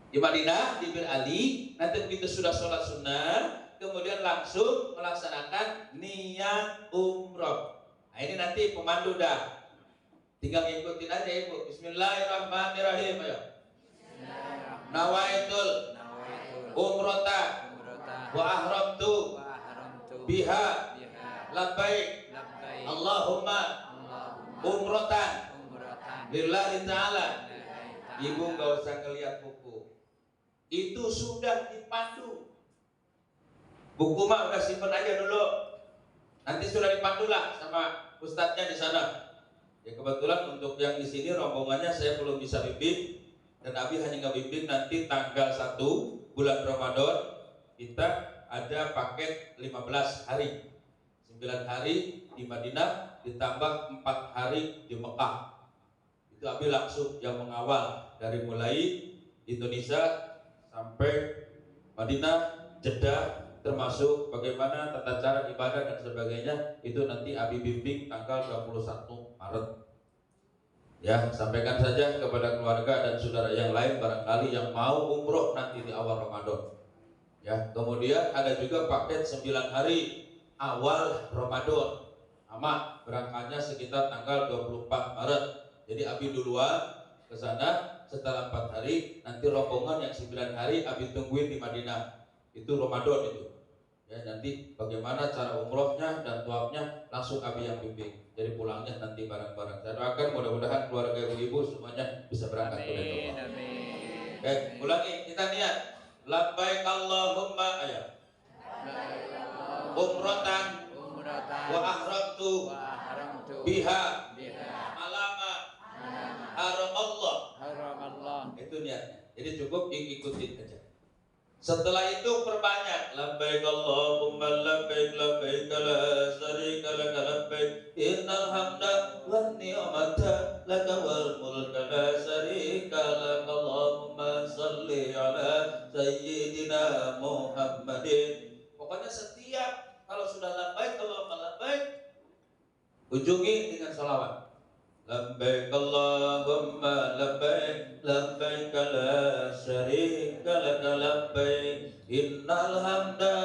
Di Madinah, di Bir Ali, nanti begitu sudah sholat sunnah, kemudian langsung melaksanakan niat umroh. Nah ini nanti pemandu dah, tinggal ngikutin aja ibu. Bismillahirrahmanirrahim. Ayo. Nawaitul umrota wa ahramtu biha labbaik Allahumma umrotan lillahi ta'ala. Ibu nggak usah ngeliat buku. Itu sudah dipandu. Buku mah udah simpen aja dulu. Nanti sudah dipandu lah sama ustadznya di sana. Ya kebetulan untuk yang di sini rombongannya saya belum bisa bimbing dan Abi hanya ngebimbing nanti tanggal 1 bulan Ramadan kita ada paket 15 hari. 9 hari di Madinah ditambah 4 hari di Mekah. Itu Abi langsung yang mengawal dari mulai Indonesia sampai Madinah, Jeddah, termasuk bagaimana tata cara ibadah dan sebagainya, itu nanti Abi bimbing tanggal 21 Maret. Ya, sampaikan saja kepada keluarga dan saudara yang lain barangkali yang mau umroh nanti di awal Ramadan. Ya, kemudian ada juga paket 9 hari awal Ramadan. Sama berangkatnya sekitar tanggal 24 Maret. Jadi Abi duluan ke sana, setelah 4 hari nanti rombongan yang 9 hari Abi tungguin di Madinah. Itu Ramadan itu. Ya, nanti bagaimana cara umrohnya dan tuapnya langsung Abi yang bimbing. Jadi pulangnya nanti bareng-bareng. Saya doakan mudah-mudahan keluarga ibu-ibu semuanya bisa berangkat ke Baitul. Amin. Oke, ulangi kita niat. Labbaik Allahumma ayat. Umratan wa ahramtu biha alama haram Allah. Itu niatnya. Jadi cukup ikutin aja. Setelah itu perbanyak labbaik Allahumma labbaik labbaik la syarika lak labbaik innal hamda wan ni'mata laka wal mulka la syarika lak Allahumma shalli ala sayyidina Muhammadin. Pokoknya setiap kalau sudah labbaik Allahumma labbaik ujungi dengan shalawat. Labbaik Allahumma labbaik labbaik la syarika lak labbaik innal hamda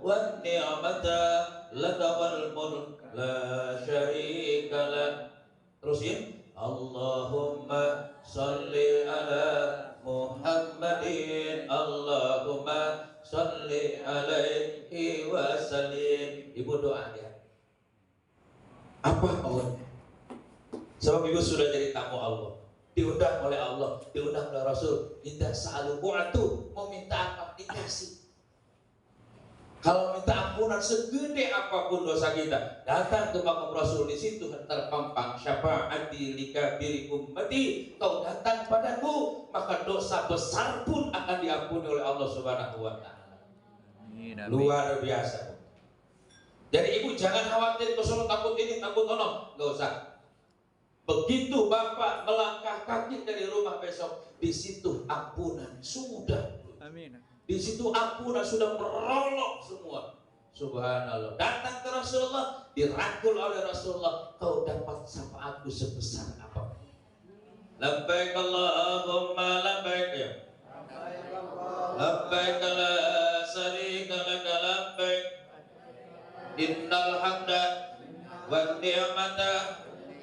wan ni'mata laka wal mulk la syarika lak. Terusin Allahumma shalli ala Muhammadin Allahumma shalli alaihi wa sallim. Ibu doa ya. Apa awalnya? Sebab ibu sudah jadi tamu Allah, diundang oleh Allah, diundang oleh Rasul. Minta sa'alu bu'atu, mau minta apa dikasih. Kalau minta ampunan segede apapun dosa kita, datang ke makam Rasul, di situ terpampang syafaati likabiri ummati. Kau datang padaku, maka dosa besar pun akan diampuni oleh Allah Subhanahu wa taala. Luar biasa. Jadi ibu jangan khawatir kesana takut ini takut ono, enggak usah. Begitu Bapak melangkah kaki dari rumah besok, di situ ampunan sudah. Amin. Di situ ampunan sudah merolok semua. Subhanallah. Datang ke Rasulullah, dirangkul oleh Rasulullah, kau dapat syafaatku sebesar apa? Labbaik Allahumma labbaik ya. Labbaik la syarika lak labbaik innal hamda wan ni'mata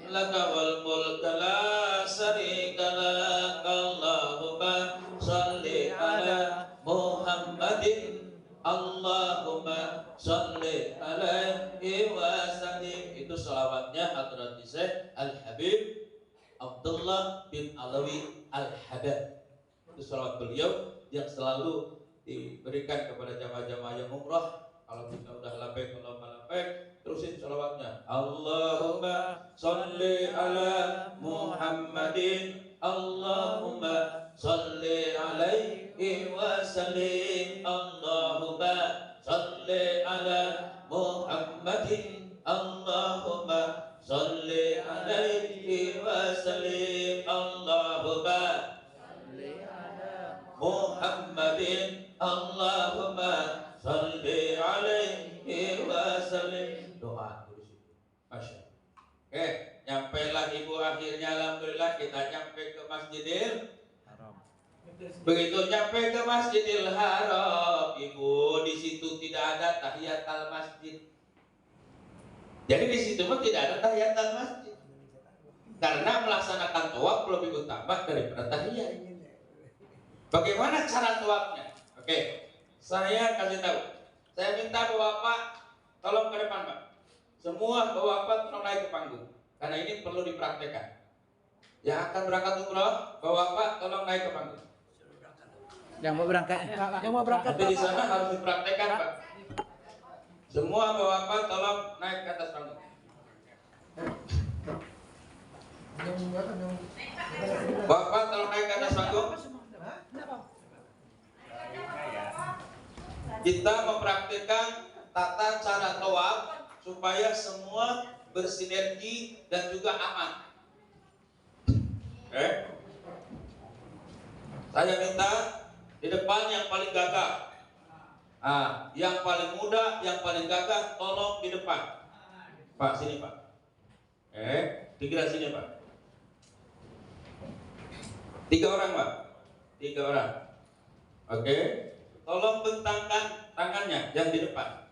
laka wal mulka la syarika lak Allahumma shalli ala Muhammadin Allahumma shalli alaihi wa sallim. Itu selawatnya Hadrat Syekh Al-Habib Abdullah bin Alawi Al-Habib. Itu selawat beliau yang selalu diberikan kepada jamaah-jamaah yang umrah. Kalau kita udah labbaik Allahumma labbaik, terusin selawatnya Allahumma shalli ala Muhammadin Allahumma shalli alaihi wa sallim Allahumma shalli ala Muhammadin Allahumma shalli alaihi wa sallim Allahumma shalli ala Muhammadin Allahumma shalli alaihi wa sallim. Doa terus itu. Masya Allah. Oke, nyampailah ibu akhirnya alhamdulillah kita nyampe ke Masjidil Haram. Begitu nyampe ke Masjidil Haram, ibu di situ tidak ada tahiyatul masjid. Jadi di situ mah tidak ada tahiyatul masjid. Karena melaksanakan tawaf lebih utama daripada tahiyat. Bagaimana cara tawafnya? Oke, saya kasih tahu. Saya minta Bapak tolong ke depan, Pak. Semua Bapak tolong naik ke panggung. Karena ini perlu dipraktekkan. Yang akan berangkat umroh, Bapak tolong naik ke panggung. Yang mau berangkat, Nanti di sana harus dipraktekkan, Pak. Semua Bapak tolong naik ke atas panggung. Bapak tolong naik ke atas panggung. Kita mempraktikkan tata cara tawaf supaya semua bersinergi dan juga aman. Saya minta di depan yang paling gagah. Yang paling muda, yang paling gagah, tolong di depan. Pak, sini Pak. Tiga sini Pak. 3 orang Pak. 3 orang. Oke. Tolong bentangkan tangannya yang di depan.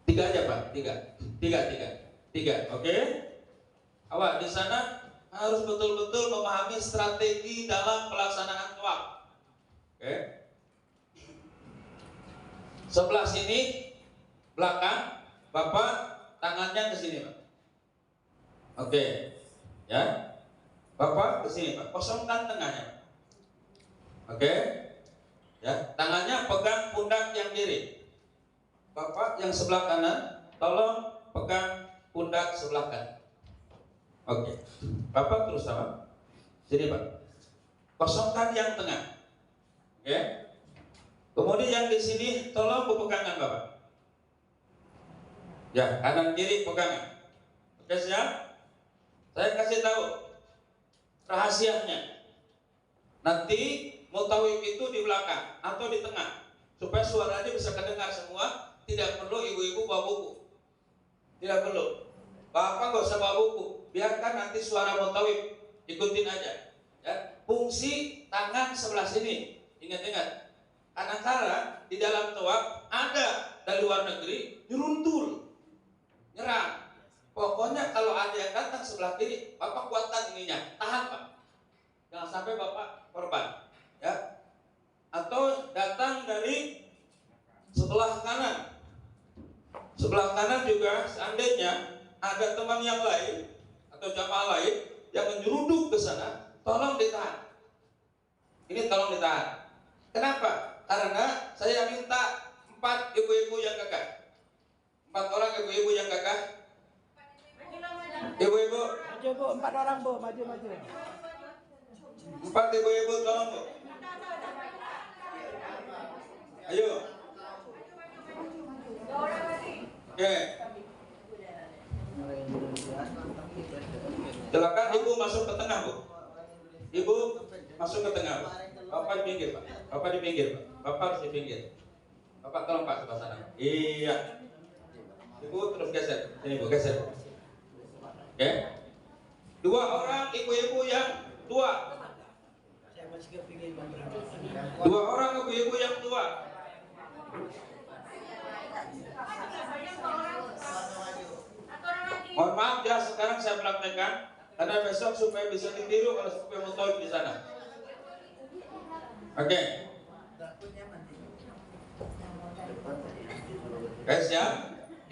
3 aja Pak. 3. Oke. Awak di sana harus betul-betul memahami strategi dalam pelaksanaan tawaf. Oke. Sebelah sini belakang, Bapak tangannya ke sini, Pak. Oke. Ya. Bapak ke sini, Pak. Kosongkan tengahnya. Oke. Ya, tangannya pegang pundak yang kiri. Bapak yang sebelah kanan, tolong pegang pundak sebelah kanan. Oke. Bapak terus sama. Sini, Pak. Kosongkan yang tengah. Oke. Kemudian yang di sini tolong pegangan Bapak. Ya, kanan kiri pegangan. Oke, siap? Saya kasih tahu rahasianya. Nanti mutawif itu di belakang atau di tengah supaya suaranya bisa kedengar semua. Tidak perlu ibu-ibu bawa buku. Tidak perlu. Bapak nggak usah bawa buku. Biarkan nanti suara mutawif, ikutin aja. Ya, fungsi tangan sebelah sini. Ingat-ingat. Kadang-kadang di dalam tawaf ada dari luar negeri nyeruntul, nyerang. Pokoknya kalau ada yang datang sebelah kiri, Bapak kuatkan ininya, tahan Pak. Jangan sampai Bapak korban, ya. Atau datang dari sebelah kanan. Sebelah kanan juga seandainya ada teman yang lain atau jamaah lain yang menyeruduk ke sana, tolong ditahan. Ini tolong ditahan. Kenapa? Karena saya minta 4 ibu-ibu yang gagah. 4 orang ibu-ibu yang gagah. Ibu-ibu. Maju Bu, 4 orang Bu, maju. 4 ibu-ibu tolong Bu. Ayo. Oke. Silakan ibu masuk ke tengah Bu. Ibu masuk ke tengah Bu. Bapak di pinggir Pak. Bapak di pinggir Pak. Bapak harus di pinggir. Bapak tolong Pak sebelah sana. Iya. Ibu terus geser. Ini Bu geser. Oke. 2 orang ibu-ibu yang tua. 2 orang ibu-ibu yang tua. Mohon maaf ya, sekarang saya praktekkan karena besok supaya bisa ditiru kalau supaya mutawif di sana. Oke. Guys ya,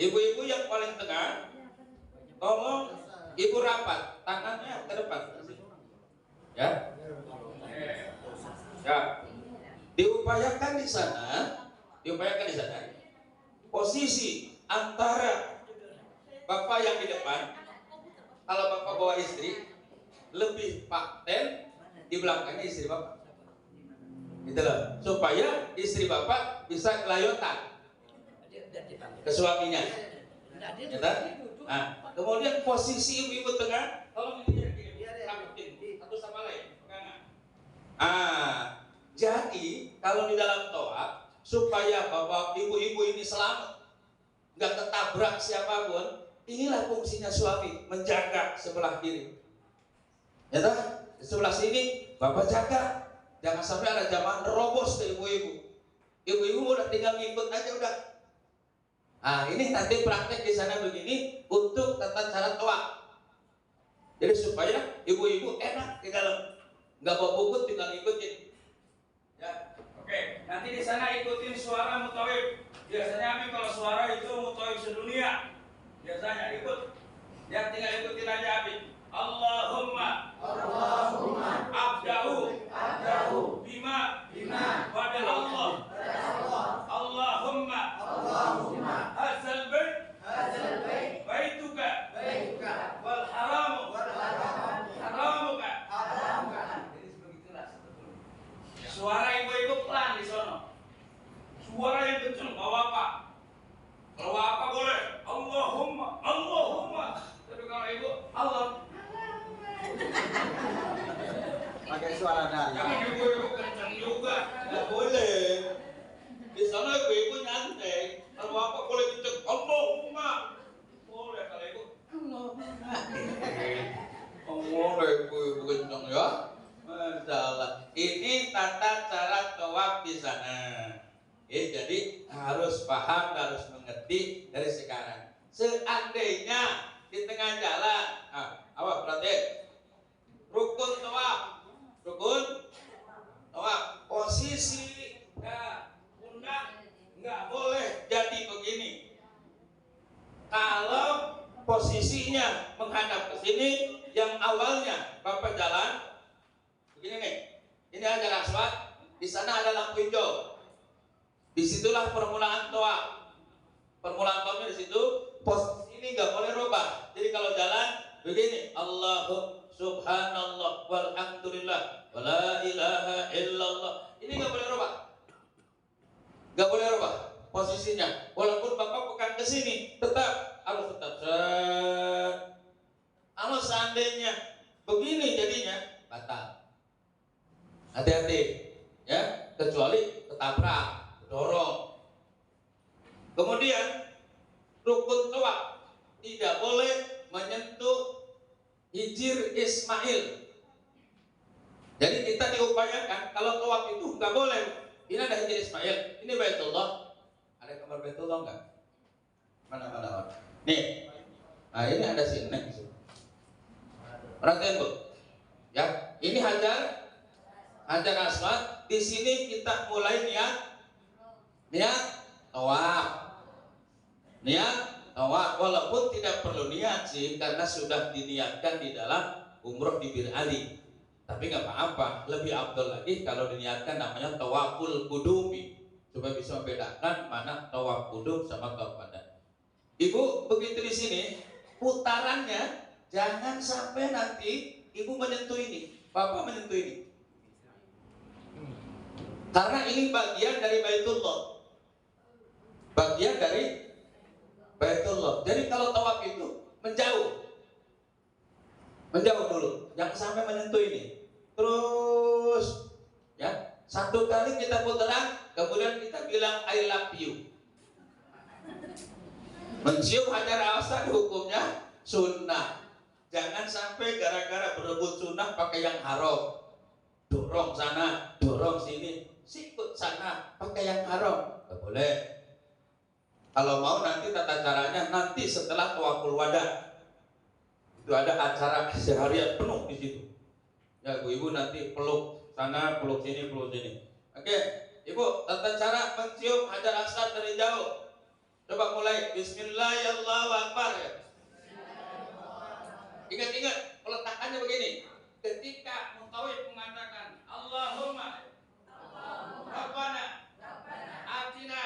ibu-ibu yang paling tengah, tolong ibu rapat, tangannya ke depan. Ya. Ya. Diupayakan di sana, posisi antara Bapak yang di depan, kalau Bapak bawa istri, lebih paten di belakangnya istri Bapak. Gitu loh, supaya istri Bapak bisa kelayotan ke suaminya. Gitu? Nah, kemudian posisi ibu-ibu tengah, tolong ini rapetin satu sama lain, pegangan. Jadi kalau di dalam tawaf supaya Bapak ibu-ibu ini selamat, nggak ketabrak siapapun, inilah fungsinya suami, menjaga sebelah kiri. Ya toh? Di sebelah sini Bapak jaga. Jangan sampai ada jamaah nerobos ke ibu-ibu. Ibu-ibu udah tinggal ngikut aja udah. Ini nanti praktek di sana begini untuk tata cara tawaf. Jadi supaya ibu-ibu enak di dalam, nggak bawa buku tinggal ngikutin. Ya, oke. Nanti di sana ikutin suara mutawif. Biasanya kalau suara itu mutawif sedunia. Biasanya ikut. Ya tinggal ikutin aja Abi. Allahumma abda'u bima pada Allah. Allahumma hazal bait baituka wal haramuka. Jadi sebegitulah sebetulnya. Suara ibu-ibu pelan di sono. Suara yang kecil bawa apa? Kalau apa boleh Allahumma. Tapi kalau ibu Allah. Pakai suara dalam. Jangan ibu-ibu kencang juga. Nggak boleh. Di sana ibu-ibu ibu kencang ya. Masya Allah. Ini tata cara tawaf di sana. Jadi harus paham, harus mengerti dari sekarang. Seandainya di tengah jalan, awas berarti rukun tawaf, posisi pundak nggak boleh jadi begini. Kalau posisinya menghadap ke sini, yang awalnya Bapak jalan begini nih, ini Hajar Aswad, di sana ada lampu hijau. Disitulah permulaan tawaf. Permulaan tawafnya di situ. Posisi ini nggak boleh rubah. Jadi kalau jalan begini, Allahu subhanallah walhamdulillah wala ilaha illallah. Ini nggak boleh rubah. Nggak boleh rubah posisinya. Walaupun Bapak bukan ke sini, tetap harus tetap. Kalau seandainya begini jadinya batal. Hati-hati ya, kecuali ketabrak, dorong. Kemudian rukun tawaf tidak boleh menyentuh hijir Ismail. Jadi kita diupayakan kalau tawaf itu nggak boleh. Ini ada hijir Ismail, ini Baitullah. Ada gambar Baitullah nggak? Mana? Nih, nah ini ada sini. Perhatian Bu, ya ini Hajar Aswad. Di sini kita mulai niat tawaf. Walaupun tidak perlu niat sih, karena sudah diniatkan di dalam umroh di Bir Ali. Tapi nggak apa-apa, lebih afdal lagi kalau diniatkan namanya tawaful qudumi, supaya bisa membedakan mana tawaf qudum sama tawaf badan. Ibu begitu di sini, putarannya jangan sampai nanti ibu menyentuh ini, bapak menyentuh ini. Karena ini bagian dari Baitullah. Jadi kalau tawaf itu menjauh dulu, jangan sampai menyentuh ini. Terus ya, satu kali kita putaran, kemudian kita bilang I love you. Mencium Hajar Aswad hukumnya sunnah. Jangan sampai gara-gara berebut sunnah pakai yang haram. Dorong sana, dorong sini, sikut sana, pakai yang haram. Gak boleh. Kalau mau nanti tata caranya nanti setelah tawaful wada. Itu ada acara seharian penuh di situ. Ya ibu nanti peluk sana, peluk sini, peluk sini. Oke, ibu tata cara mencium Hajar Aswad dari jauh. Coba mulai. Bismillahirrahmanirrahim. Ingat-ingat peletakannya begini. Ketika mutawif mengatakan Allahumma Rabbana atina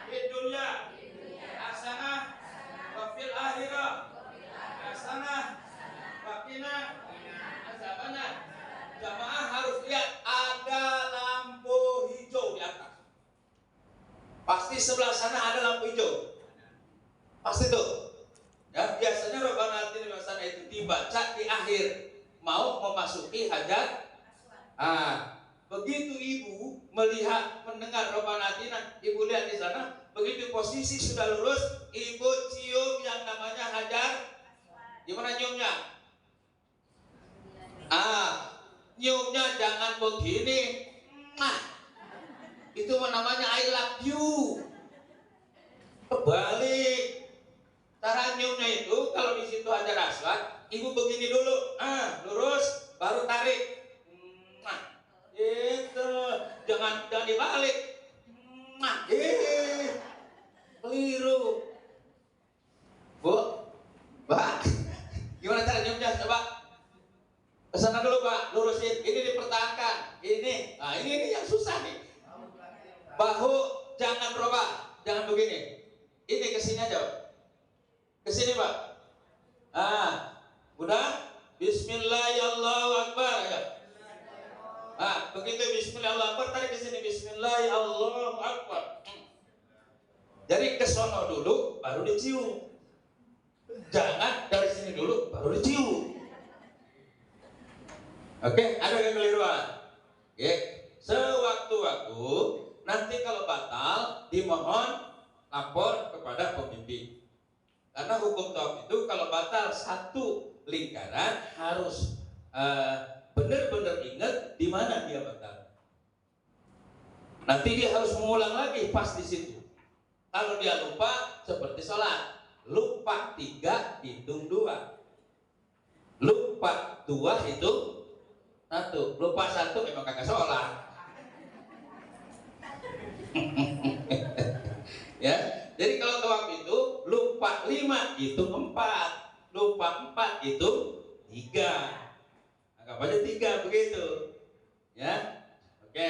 fid dunya hasanah wa fil akhirah hasanah wa qina azabannar. Jamaah harus lihat ada lampu hijau di atas. Pasti sebelah sana ada lampu hijau. Pasti tuh. Ya, biasanya Rabbana atina fid dunya itu dibaca di akhir mau memasuki Hajar. Begitu ibu mendengar Rabbana atina, ibu lihat di sana, begitu posisi sudah lurus, ibu cium yang namanya Hajar. Gimana nyiumnya? Nyiumnya jangan begini. Itu namanya I love you. Kebalik. Cara nyiumnya itu kalau di situ Hajar Aswad, ibu begini dulu, lurus, baru tarik. Itu jangan dibalik. Keliru. Bu, Pak, gimana cara nyiumnya? Coba kesana dulu Pak, lurusin. Ini dipertahankan. Ini yang susah nih. Bahu jangan robah, jangan begini. Ini kesini aja. Kesini Pak. Udah? Bismillahirrahmanirrahim ya. Begitu Bismillahirrahmanirrahim, tarik ke sini Bismillahirrahmanirrahim. Jadi ke sono dulu baru dicium. Jangan dari sini dulu baru dicium. Oke, ada yang keliruan. Oke, sewaktu-waktu nanti kalau batal dimohon lapor kepada pemimpin. Karena hukum tawaf itu kalau batal satu lingkaran harus benar-benar ingat di mana dia batal. Nanti dia harus mengulang lagi pas di situ. Kalau dia lupa seperti sholat, lupa 3 hitung 2, lupa 2 hitung 1, lupa 1 emang kagak sholat. Ya, jadi kalau tawaf itu lupa 5 hitung 4, lupa 4 hitung 3, anggap aja 3 begitu. Ya, oke.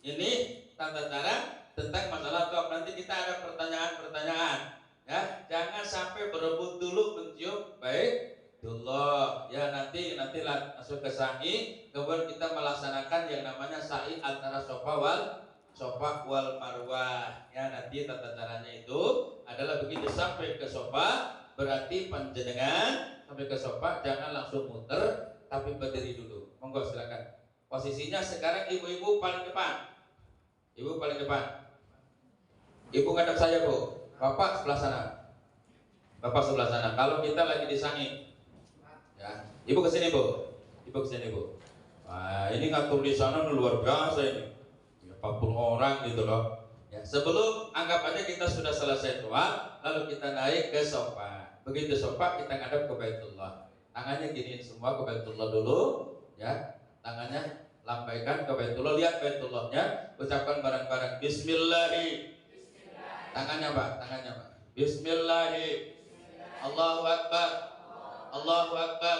Ini tata cara tentang masalah tawaf. Nanti kita ada pertanyaan-pertanyaan. Ya, jangan sampai berebut dulu mencium Baitullah. Ya, nanti masuk ke sa'i, kemudian kita melaksanakan yang namanya sa'i antara Safa wal Marwah. Ya, nanti tata caranya itu adalah begitu. Sampai ke Safa berarti panjenengan sampai ke Safa jangan langsung muter, tapi berdiri dulu. Monggo silakan. Posisinya sekarang ibu-ibu paling depan. Ibu paling depan. Ibu ngadep saya, Bu. Bapak sebelah sana. Bapak sebelah sana. Kalau kita lagi di sa'i, ya, ibu kesini, Bu. Ibu kesini, Bu. Wah, ini ngatur di sana luar biasa ini. 40 orang gitu loh. Ya, sebelum anggap aja kita sudah selesai doa, lalu kita naik ke Safa. Begitu Safa kita ngadep ke Baitullah. Tangannya giniin semua ke Baitullah dulu, ya. Tangannya lambaikan ke Baitullah, lihat Baitullahnya, ucapkan bareng-bareng Bismillahi. Tangannya Pak, Bismillahi. Allahu Akbar. Allahu Akbar.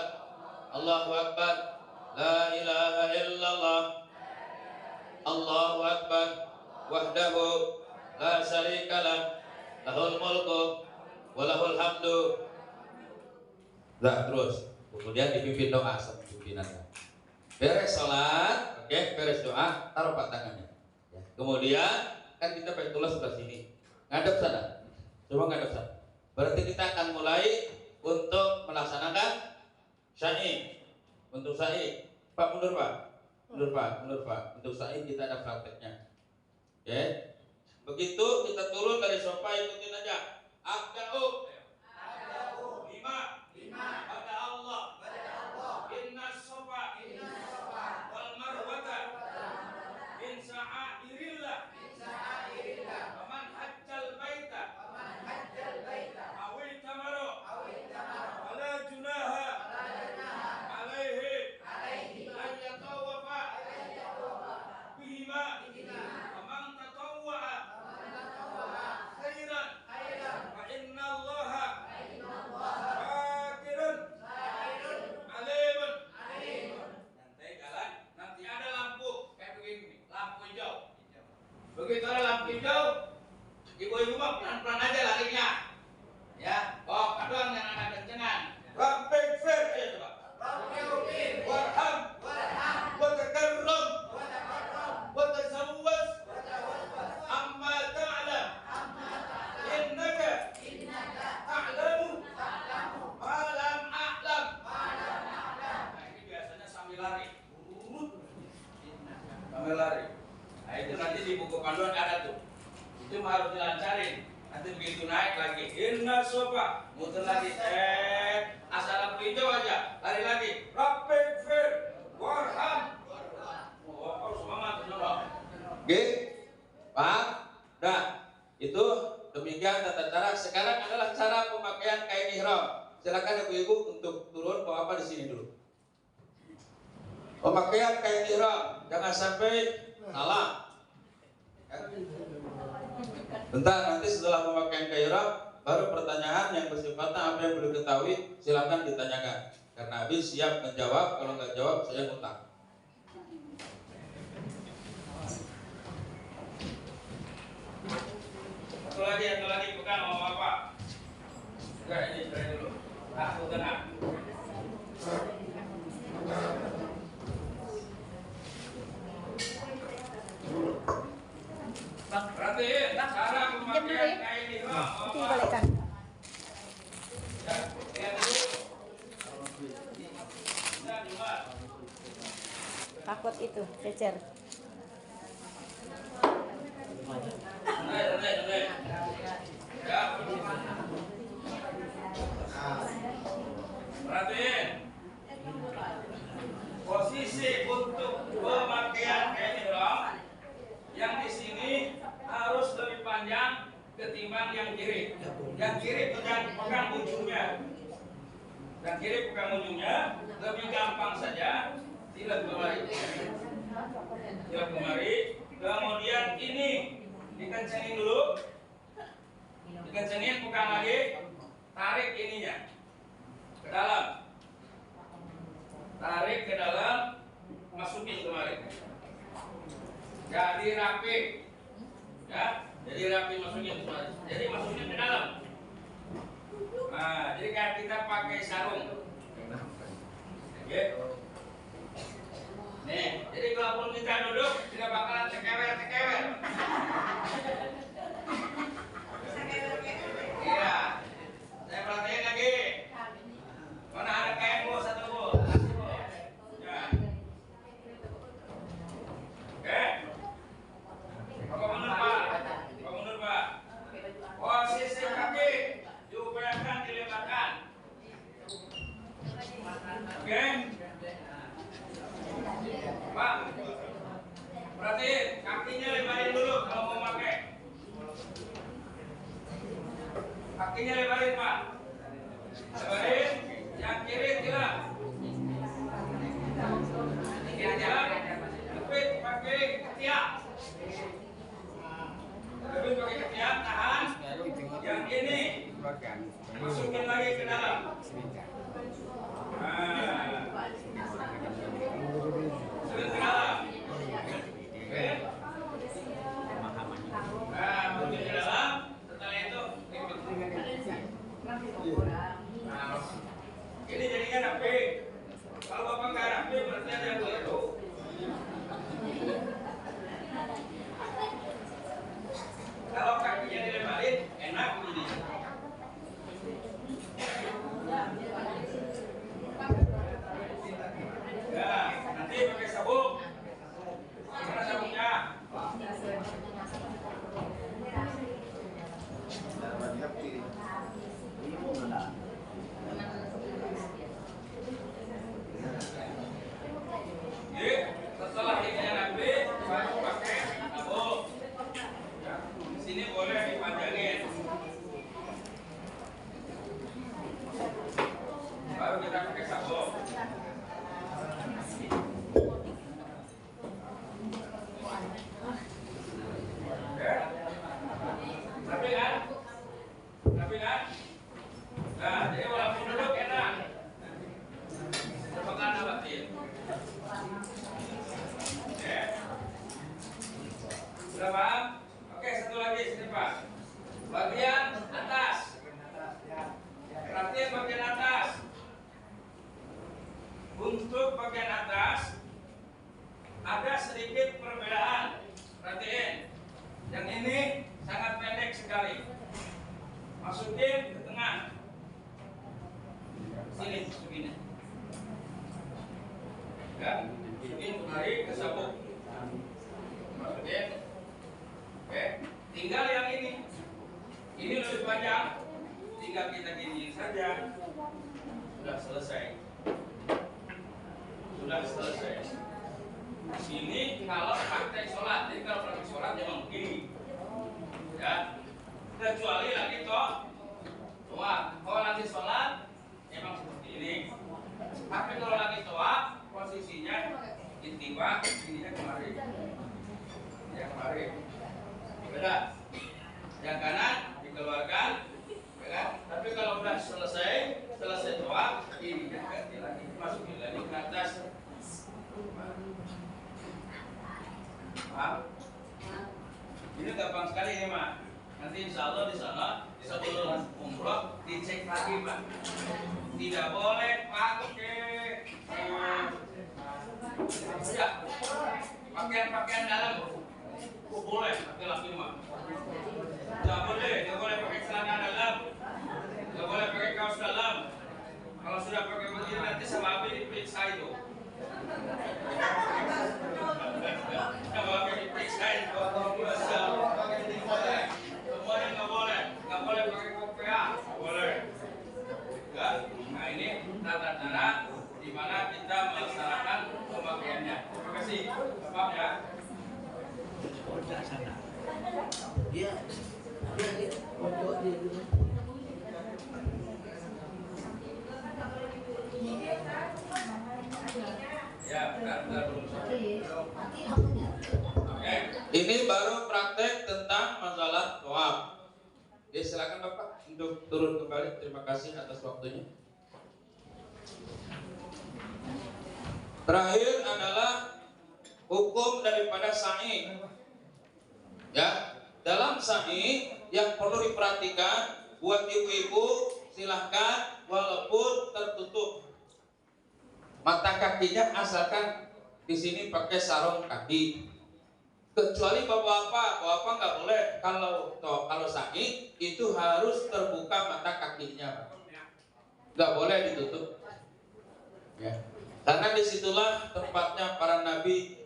Allahu Akbar. La ilaha illallah. Allahu Akbar. Wahdahu la syarikalah. Lahul mulku wa lahul hamdu. Nah, terus kemudian dipimpin doa sama pimpinannya. Beres sholat, oke, beres doa, taruh Pak tangannya. Ya. Kemudian kan kita Baitullah sebelah sini, ngadep sana, coba ngadep sana. Berarti kita akan mulai untuk melaksanakan sa'i. Untuk sa'i, Pak mundur Pak, mundur Pak. Untuk sa'i kita ada prakteknya. Oke, begitu kita turun dari sofa, ikutin aja. Abda'u 5 pada Allah. Inna sofa wal marwata min sa'airillah. Faman hajjal baita awil tamaro wala junaha alaihi ayyatawafa bihima. Faman tatawwa'a khairan fa inna allaha syakirun alimun. Nanti jalan, nanti ada lampu kayak begini, lampu hijau. Begitu ada lampu hijau, ibu-ibu mah pelan-pelan aja larinya. Ya, oh kadang yang ada kencengan. Rabbik fir, ayo coba. Warham, watakarram, watazawwaz, amma ta'lam, innaka ta'lamu ma lam a'lam. Nah, ini biasanya sambil lari. Sambil lari. Nah, itu nanti di buku panduan ada tuh. Itu harus dilancarin. Nanti begitu naik lagi, inna sofa, muter lagi, asal lampu hijau aja, lari lagi, rabbik fir, warham. Oh, semangat dong. Oke, Pak. Nah, itu demikian tata cara. Sekarang adalah cara pemakaian kain ihram. Silakan ibu-ibu untuk turun bawa apa di sini dulu. Pemakaian kain ihram, jangan sampai salah. Bentar, nanti setelah pemakaian kain ihram baru pertanyaan yang bersifatnya apa yang perlu diketahui, silakan ditanyakan. Karena habis siap menjawab, kalau nggak jawab saya ngutang. Satu lagi bukan mau apa? Enggak, ini terakhir dulu. Aku tenang. Perhatiin cara pemakaian kain ihram. Itu balikkan. Takut itu cecer. Ya. Perhatiin. Dan kiri pegang ujungnya, lebih gampang saja. Tilap kemari. Tilap kemari. Kemudian ini dikencengin dulu. Dikencengin, pegang lagi. Tarik ininya ke dalam. Tarik ke dalam, masukin kemari. Jadi rapi. Ya, jadi rapi masukin kemari. Jadi masukin ke dalam. Nah, jadi kayak kita pakai sarung. Oke. Nih, jadi kalaupun kita duduk tidak bakalan tekewer-tekewer. Iya. Saya perhatiin lagi. Mana ada kain bu, satu bu. Kasih bu. Ya. Oke. Bapak mundur Pak. Bapak mundur Pak. Posisi kaki diupayakan dilebarkan. Oke. Pak, perhatiin kakinya lebarin dulu kalau mau pakai. Kakinya lebarin Pak. Lebarin, yang kiri tilap. Kiri tilap, lebih pakai ketiak. Lebih pakai ketiak, tahan. Yang ini masukin lagi ke dalam. Nah, masukin ke dalam. Oke. Nah, masukin ke dalam. Setelah itu nah, ini jadinya rapi. Kalau bapak nggak rapi berarti ada yang keliru. Kalau kakinya dilebarin enak begini. Ya, nanti pakai sabuk. Mana sabuknya? Jadi, setelah ini rapi, baru pakai sabuk. Ya, di sini boleh dipanjangin. Baru kita pakai sabuk. Oke. Rapi kan? Rapi kan? Nah, jadi walaupun duduk enak. Tebakan abatin. Oke. Sudah paham? Oke, satu lagi sini Pak. Bagian atas. Perhatian bagian atas. Untuk bagian atas ada sedikit perbedaan. Perhatiin. Yang ini sangat pendek sekali. Masukin ke tengah. Sini, masukin. Ya, masukin kemari ke sabuk. Masukin. Oke, tinggal yang ini. Ini lebih panjang. Tinggal kita giniin saja. Sudah selesai. Sudah selesai. Ini kalau praktek sholat. Jadi kalau praktek sholat memang begini. Ya, kecuali lagi toh. Cuma kalau lagi sholat memang seperti ini. Tapi kalau lagi toa posisinya intiba, ininya kemari. Ya kemari. Beda. Yang kanan dikeluarkan. Ya. Tapi kalau sudah selesai toa, ini ganti lagi, masukin lagi ke atas. Paham? Ini gampang sekali ini Mak. Nanti insya Allah di sana sebelum umroh dicek lagi Pak. Tidak boleh pakai ya, pakaian dalam. Boleh laki-laki Mak. Tidak boleh pakai celana dalam. Tidak boleh pakai kaos dalam. Kalau sudah pakai begini nanti sama Abi diperiksa itu. Kalau pakai diperiksa itu, semuanya nggak boleh pakai kopiah, nggak boleh. Ya, nah ini tata-tata di mana kita melaksanakan pemakaiannya. Terima kasih, Bapak ya. Sana. Dia pojok dia dulu. Oke. Ini baru praktek tentang masalah tawaf. Ya, silakan Bapak untuk turun kembali. Terima kasih atas waktunya. Terakhir adalah hukum daripada sa'i. Ya, dalam sa'i yang perlu diperhatikan buat ibu-ibu, silahkan walaupun tertutup mata kakinya, asalkan di sini pakai sarung kaki. Kecuali bapak-bapak nggak boleh. Kalau sa'i itu harus terbuka mata kakinya, nggak boleh ditutup. Ya. Karena disitulah tempatnya para nabi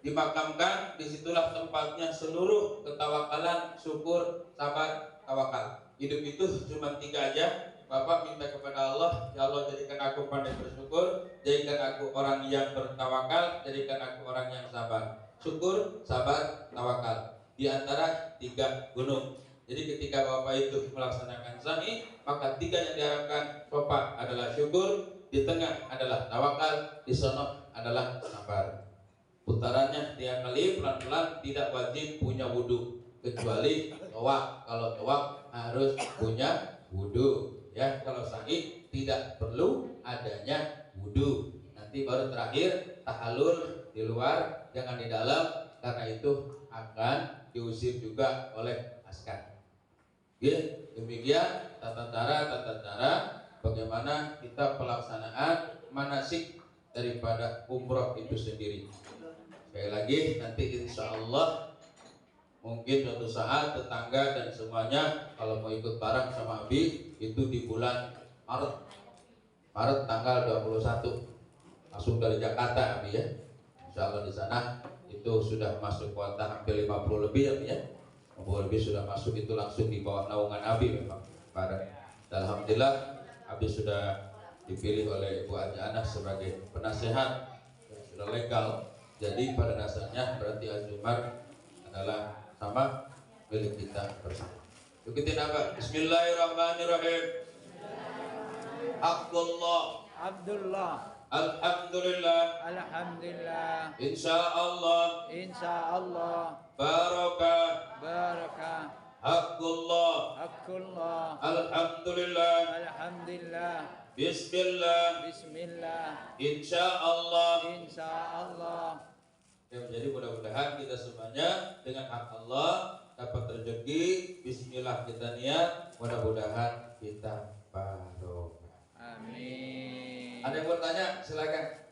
dimakamkan, disitulah tempatnya seluruh ketawakalan, syukur, sabar, tawakal. Hidup itu cuma 3 aja. Bapak minta kepada Allah, ya Allah jadikan aku pandai bersyukur, jadikan aku orang yang bertawakal, jadikan aku orang yang sabar. Syukur, sabar, tawakal. Di antara 3 gunung. Jadi ketika Bapak itu melaksanakan sa'i, maka 3 yang diharapkan Bapak adalah syukur, di tengah adalah tawakal, di sono adalah sabar. Putarannya 3 kali pelan-pelan, tidak wajib punya wudhu kecuali tawaf. Kalau tawaf harus punya wudhu. Ya, kalau sa'i tidak perlu adanya wudhu. Nanti baru terakhir tahallul di luar, jangan di dalam, karena itu akan diusir juga oleh askar. Ya, demikian tata cara bagaimana kita pelaksanaan manasik daripada umroh itu sendiri. Sekali lagi, nanti insya Allah mungkin suatu saat tetangga dan semuanya kalau mau ikut bareng sama Abi itu di bulan Maret tanggal 21 langsung dari Jakarta Abi ya. Insya Allah di sana itu sudah masuk kuota hampir 50 lebih Abi ya. 50 lebih sudah masuk, itu langsung di bawah naungan Abi memang. Alhamdulillah Abi sudah dipilih oleh Ibu Haji Anas sebagai penasehat dan sudah legal. Jadi pada dasarnya berarti Azumar adalah sama milik kita bersama. Ikutin apa? Bismillahirrahmanirrahim. Abdullah. Alhamdulillah. Alhamdulillah. Insyaallah. Baraka. Haqqullah. Alhamdulillah. Bismillah. Insyaallah. Ya, jadi mudah-mudahan kita semuanya dengan hak Allah dapat rezeki. Bismillah kita niat, mudah-mudahan kita barokah. Amin. Ada yang bertanya? Silakan.